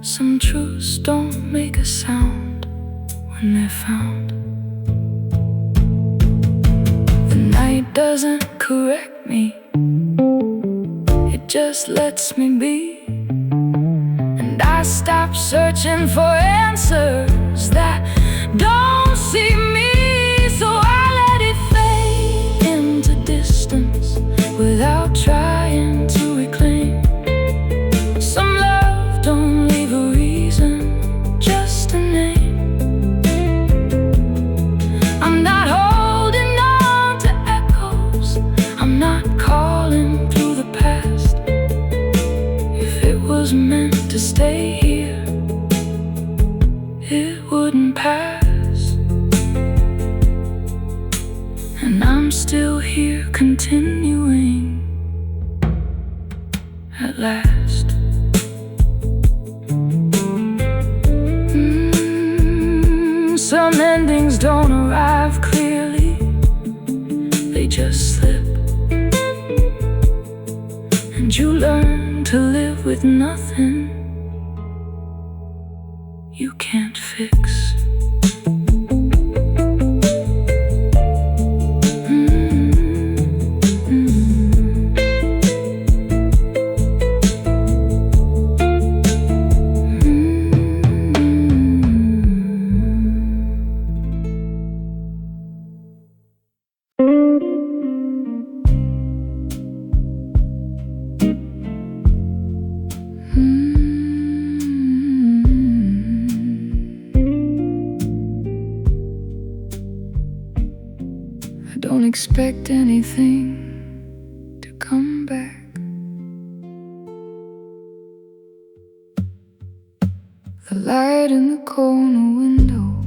Some truths don't make a sound when they're found. The night doesn't correct me, it just lets me be. And I stop searching for answers that don't see me. So I let it fade into distance without trying to reclaim. Some love don't leave a reason, just a name. I'm not holding on to echoes, I'm not calling through the past. still here, continuing at last. Some endings don't arrive clearly, they just slip, and you learn to live with nothing you can't fix. I don't expect anything to come back. The light in the corner window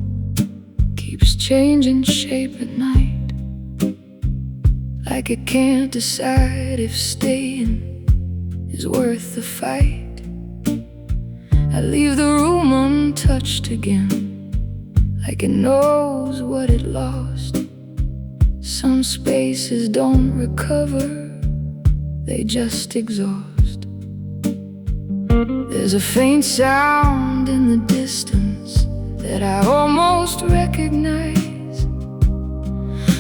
keeps changing shape at night, like it can't decide if staying is worth the fight. I leave the room untouched again, like it knows what it lost. Some spaces don't recover, they just exhaust. There's a faint sound in the distance that I almost recognize,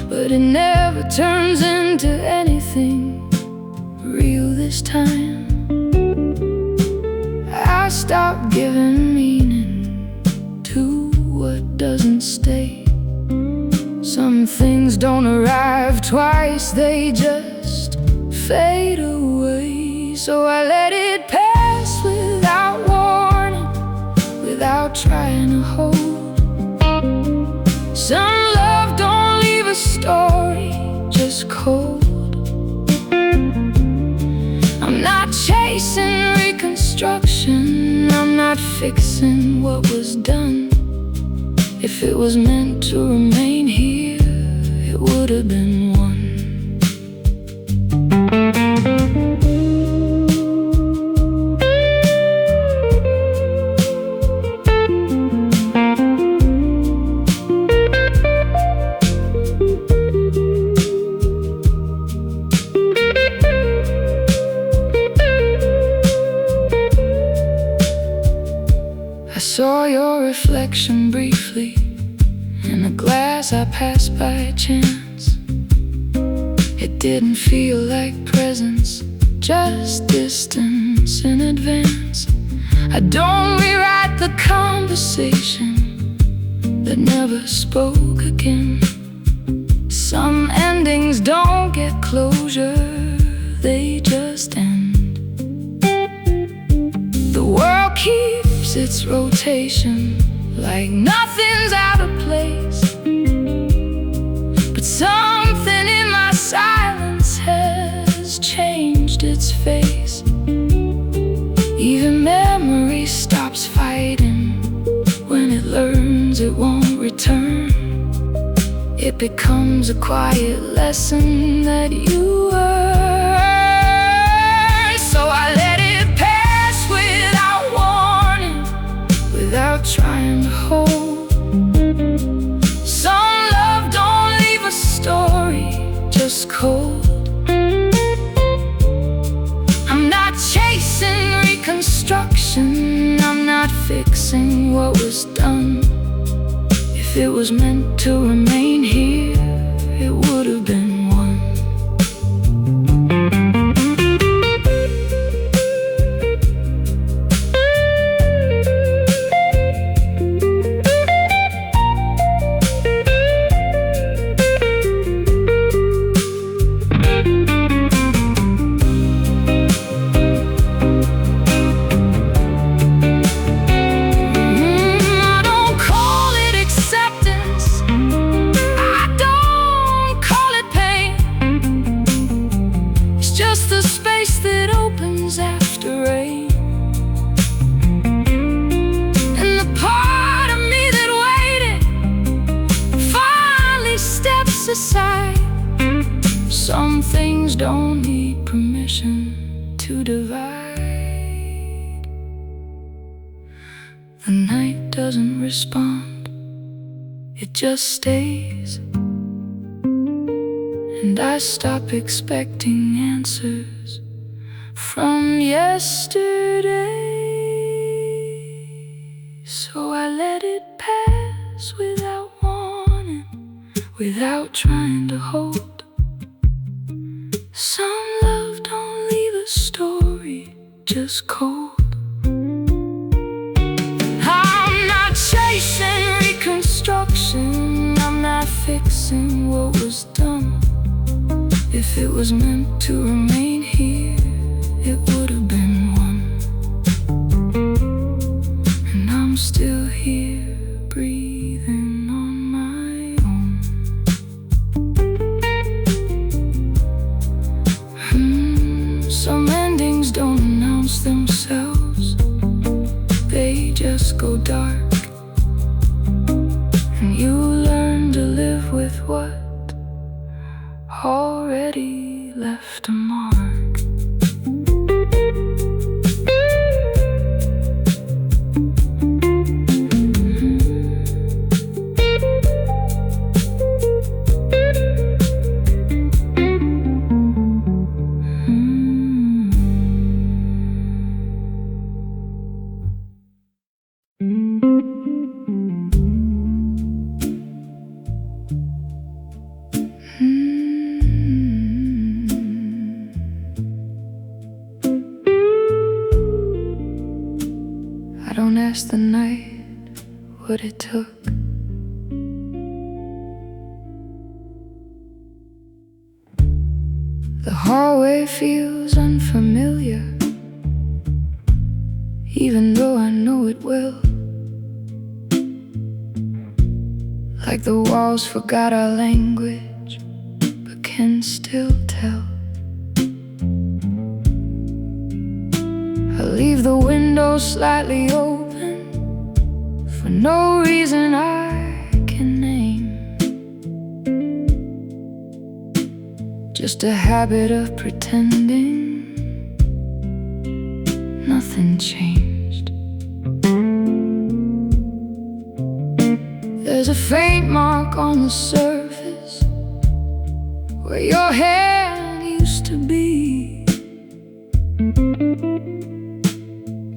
but it never turns into anything real this time. I stopped giving meaning to what doesn't stay. Some things don't arrive twice, they just fade away. So I let it pass without warning, without trying to hold. Some love don't leave a story, just cold. I'm not chasing reconstruction, I'm not fixing what was done. If it was meant to remain here, it would have been one. I saw your reflection briefly in a glass I passed by chance. It didn't feel like presence, just distance in advance. I don't rewrite the conversation that never spoke again. Some endings don't get closure, they just end. The world keeps its rotation, like nothing's out of place. But something in my silence has changed its face. Even memory stops fighting when it learns it won't return. It becomes a quiet lesson that you earn. So I let it pass without warning, without trying to hold. Some love don't leave a story, just cold. I'm not chasing reconstruction, I'm not fixing what was done. If it was meant to remain here, it would have been one. endings don't need permission to divide. The night doesn't respond, it just stays. And I stop expecting answers from yesterday. So I let it pass without warning, without trying to hold. Some love don't leave a story just cold. I'm not chasing reconstruction, I'm not fixing what was done. If it was meant to remain here, it would have been one. And I'm still here, breathing on my own. Some endings don't announce themselves, they just go dark. And you learn to live with what already left a mark. I don't ask the night what it took. The hallway feels unfamiliar, even though I know it well. Like the walls forgot our language, but can still tell. I leave the window slightly open for no reason I can name. Just a habit of pretending nothing changed. There's a faint mark on the surface where your hand used to be,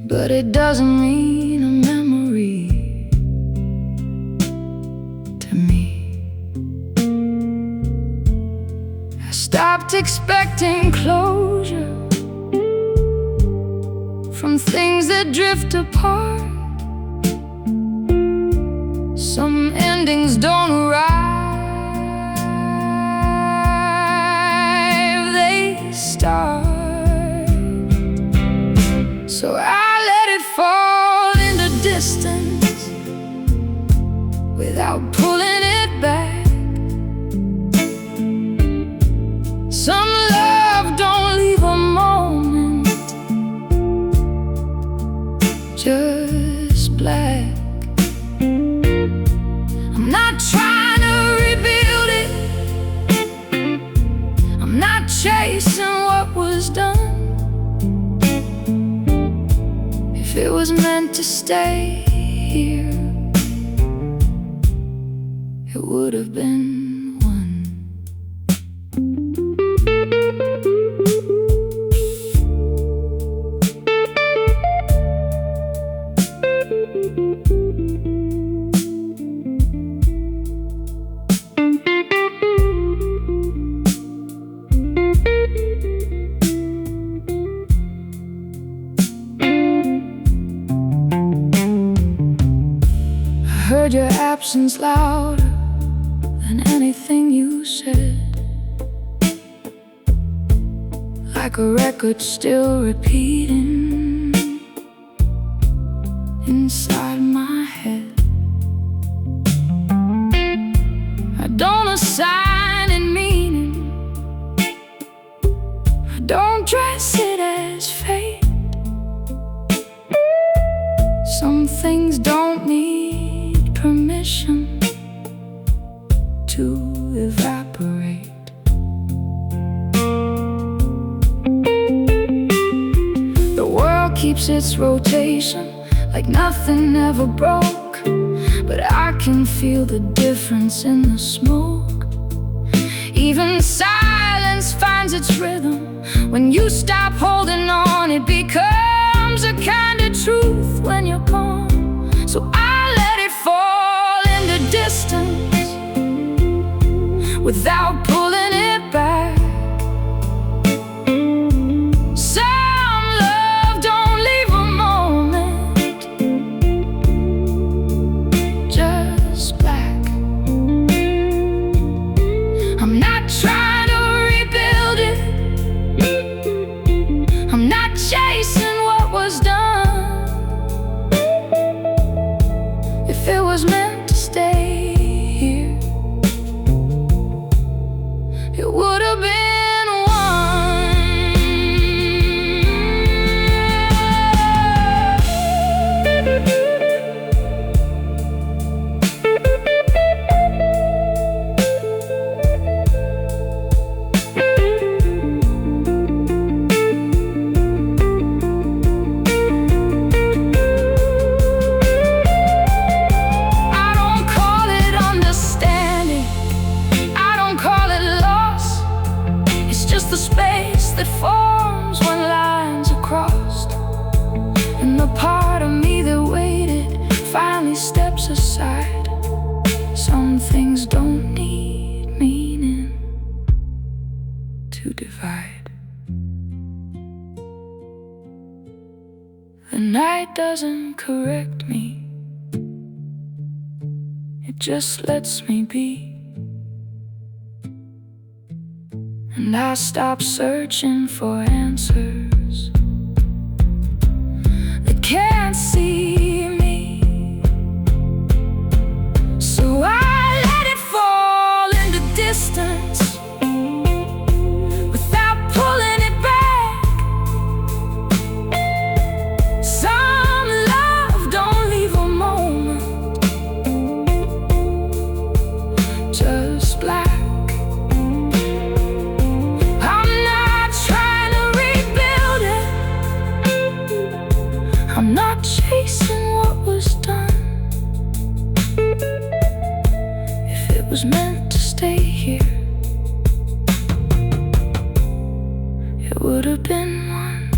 but it doesn't mean a memory to me. I stopped expecting closure from things that drift apart. Some endings don't arrive, they start. So I let it fall into distance without pulling it back. Some love don't leave a moment, just black. I'm not trying to rebuild it, I'm not chasing what was done. If it was meant to stay here, it would have been one. I heard your absence louder than anything you said, like a record still repeating inside my head. I don't assign it meaning, I don't dress it as fate. Some things don't need permission to evaporate. keeps its rotation, like nothing ever broke. But I can feel the difference in the smoke. Even silence finds its rhythm. When you stop holding on, it becomes a kind of truth when you're gone. So I let it fall into distance without pulling it back. Some love don't leave a moment, just black. I'm not trying to rebuild it, I'm not chasing what was done. If it was meant to stay here, it would have been the space that forms when lines are crossed. And the part of me that waited finally steps aside. Some things don't need meaning to divide. The night doesn't correct me, it just lets me be. And I stop searching for answers that can't see me. So I let it fall into distance without pulling it back. Some love don't leave a moment, just black. I'm not chasing what was done. If it was meant to stay here, it would have been one.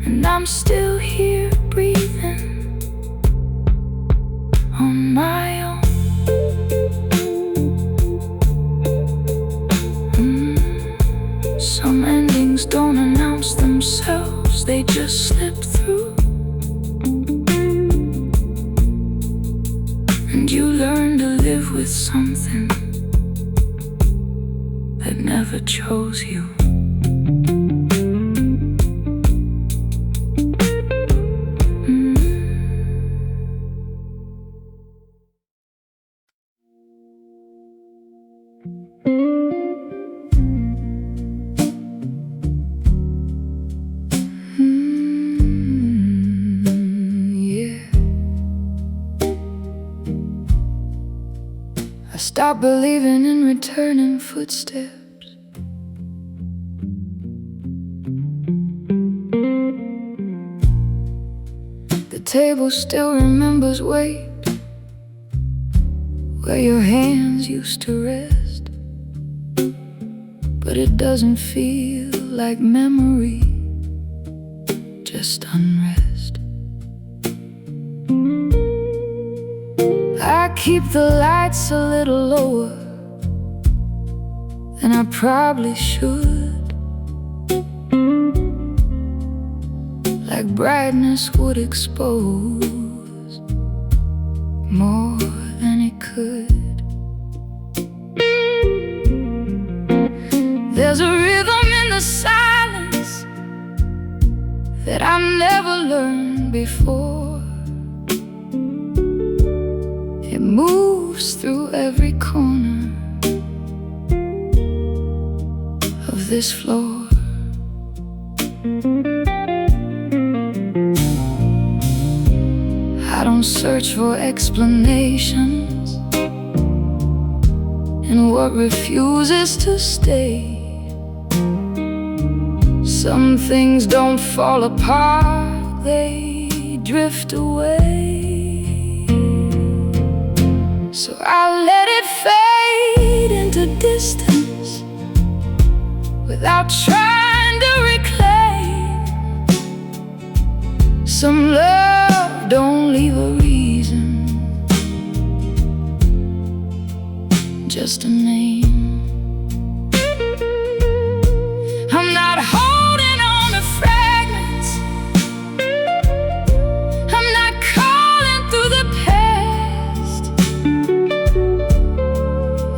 And I'm still here breathing on my own. Some endings don't announce themselves, they just slip through. And you learn to live with something that never chose you. I stopped believing in returning footsteps. The table still remembers weight, where your hands used to rest. But it doesn't feel like memory, just unrest. I keep the lights a little lower than I probably should, like brightness would expose more than it could. There's a rhythm in the silence that I never learned before. It moves through every corner of this floor. I don't search for explanations in what refuses to stay. Some things don't fall apart, they drift away. So I let it fade into distance without trying to reclaim. Some love don't leave a reason, just a name. I'm not holding on to fragments, I'm not calling through the past.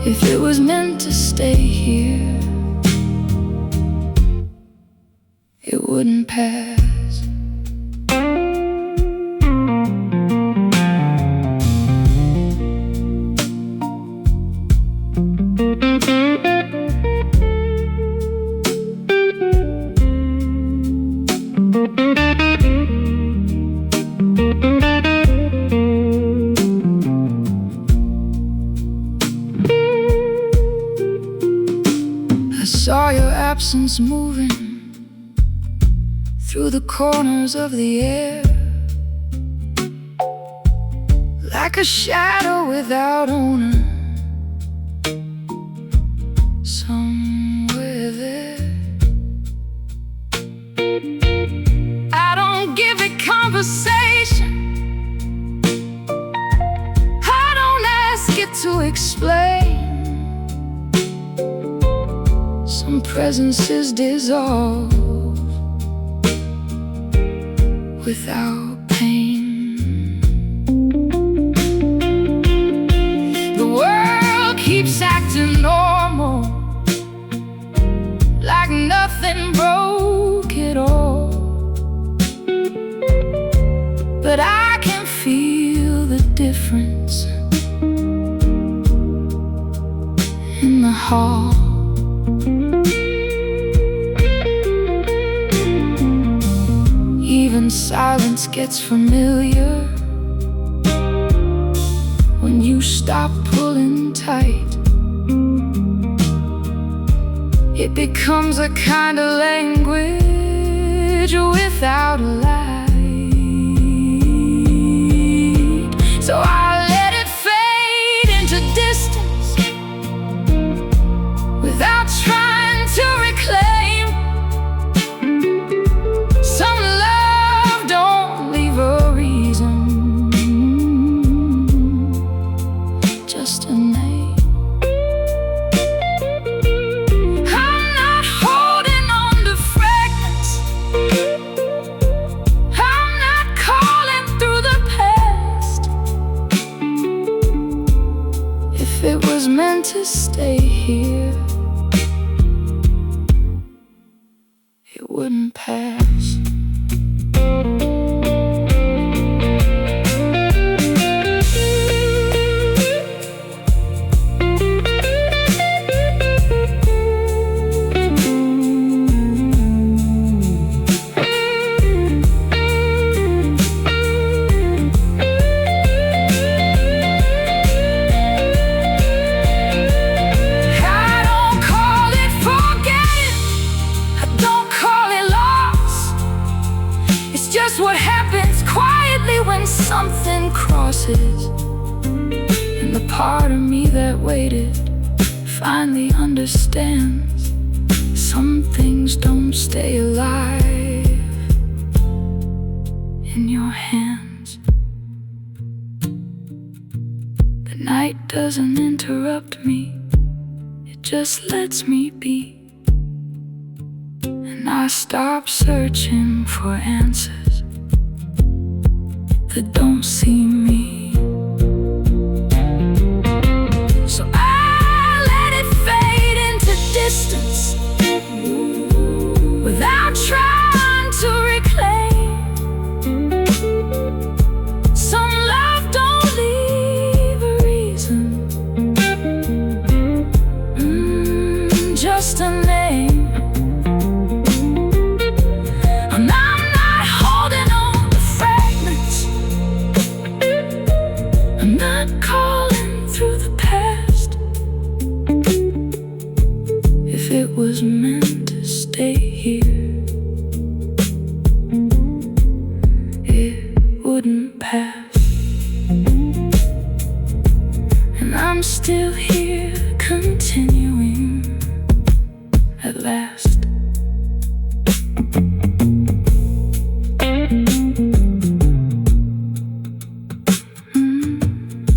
If it was meant to stay here, it wouldn't pass. I saw your absence moving through the corners of the air, like a shadow without owner, somewhere there. I don't give it conversation, I don't ask it to explain. Some presences dissolve without pain. The world keeps acting normal, like nothing broke at all. But I can feel the difference in the hall. Even silence gets familiar when you stop pulling tight. It becomes a kind of language without a light. So I let it fade into distance without trying to reclaim. Some love don't leave a reason, just a name. I'm not holding on to fragments, I'm not calling through the past. If it was meant to stay here, it wouldn't pass. Just what happens quietly when something crosses, and the part of me that waited finally understands. Some things don't stay alive in your hands. The night doesn't interrupt me, it just lets me be. And I stop searching for answers that don't see me. So I let it fade into distance without trying to reclaim. Some love don't leave a reason, just a name. I'm not holding on to fragments, I'm not calling through the past. If it was meant to stay here, here, continuing at last.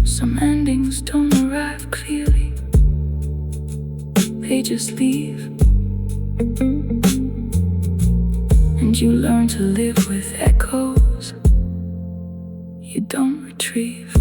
Some endings don't arrive clearly, they just leave. And you learn to live with echoes you don't retrieve.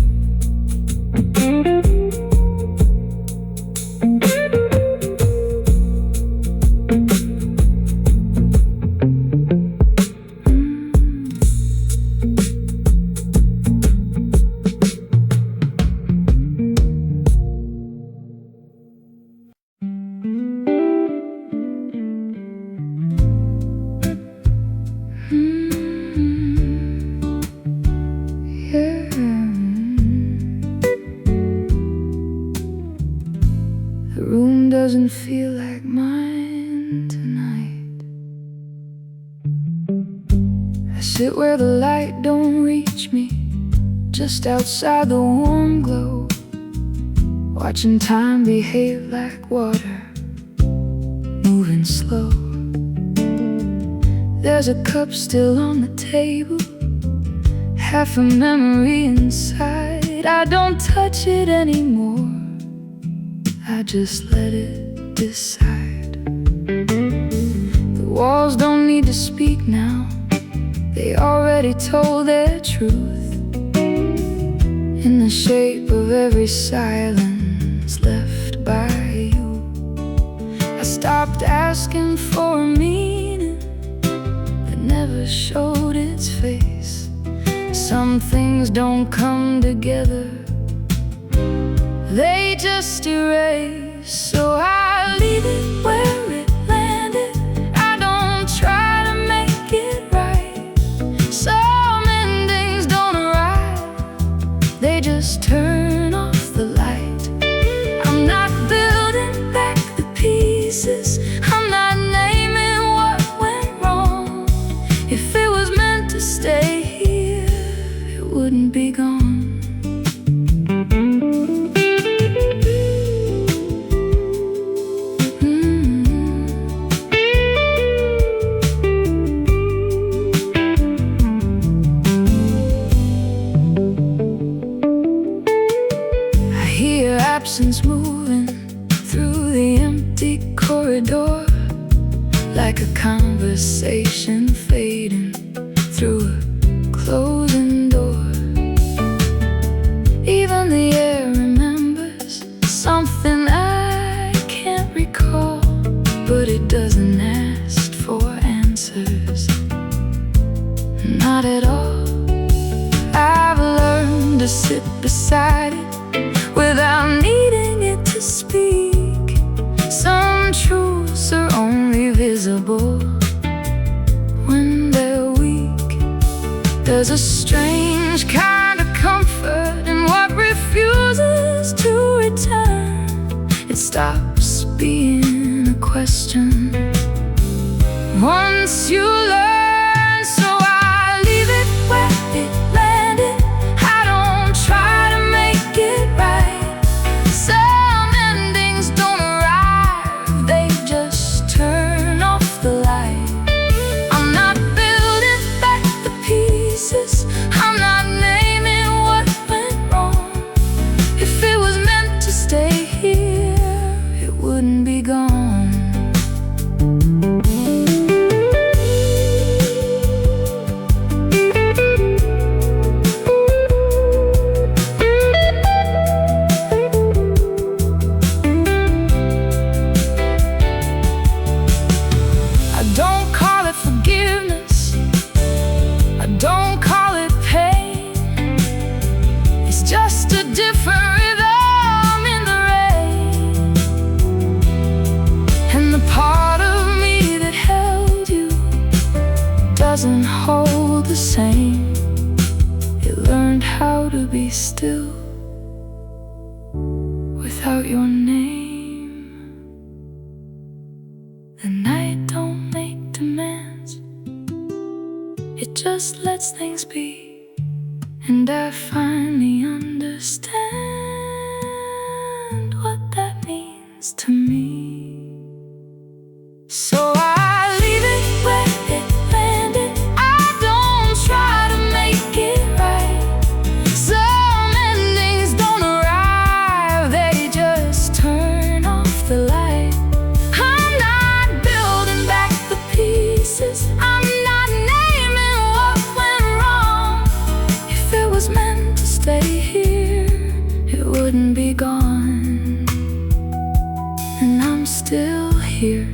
The room doesn't feel like mine tonight. I sit where the light don't reach me, just outside the warm glow, watching time behave like water, moving slow. There's a cup still on the table, half a memory inside. I don't touch it anymore, I just let it decide. The walls don't need to speak now, they already told their truth. In the shape of every silence left by you, I stopped asking for a meaning that never showed its face. Some things don't come together, they just erase. So I leave it where it landed, I don't try to make it right. Some endings don't arrive, they just turn off the light. I'm not building back the pieces, I'm not naming what went wrong. If it was meant to stay here, it wouldn't be gone. Absence moving through the empty corridor, like a conversation fading through a closing door. Even the air remembers something I can't recall, but it doesn't ask for answers, not at all. I've learned to sit beside it without needing it to speak. Some truths are only visible when they're weak. There's a strange kind of comfort in what refuses to return. It stops being a question once you learn. So I leave it where it landed, I don't try to make it right. Some endings don't arrive, they just turn off the light. I'm not building back the pieces, I'm not naming what went wrong. If it was meant to stay here, it wouldn't be gone. Don't call it pain, it's just a different rhythm in the rain. And the part of me that held you doesn't hold the same. It learned how to be still without your name. The night don't make demands, it just lets things be. And I finally understand what happens to me. So I leave it where it landed. I don't try to make it right. Some endings don't arrive, they just turn off the light. I'm not building back the pieces, I'm not naming what went wrong. If it was meant to stay here, it wouldn't be gone. And I'm still here,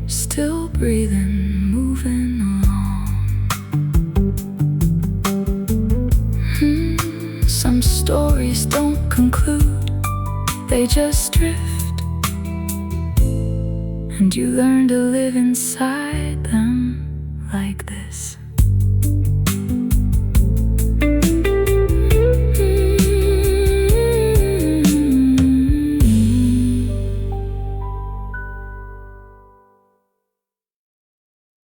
still breathing, moving along. Some stories don't conclude, they just drift, and you learn to live inside them like this.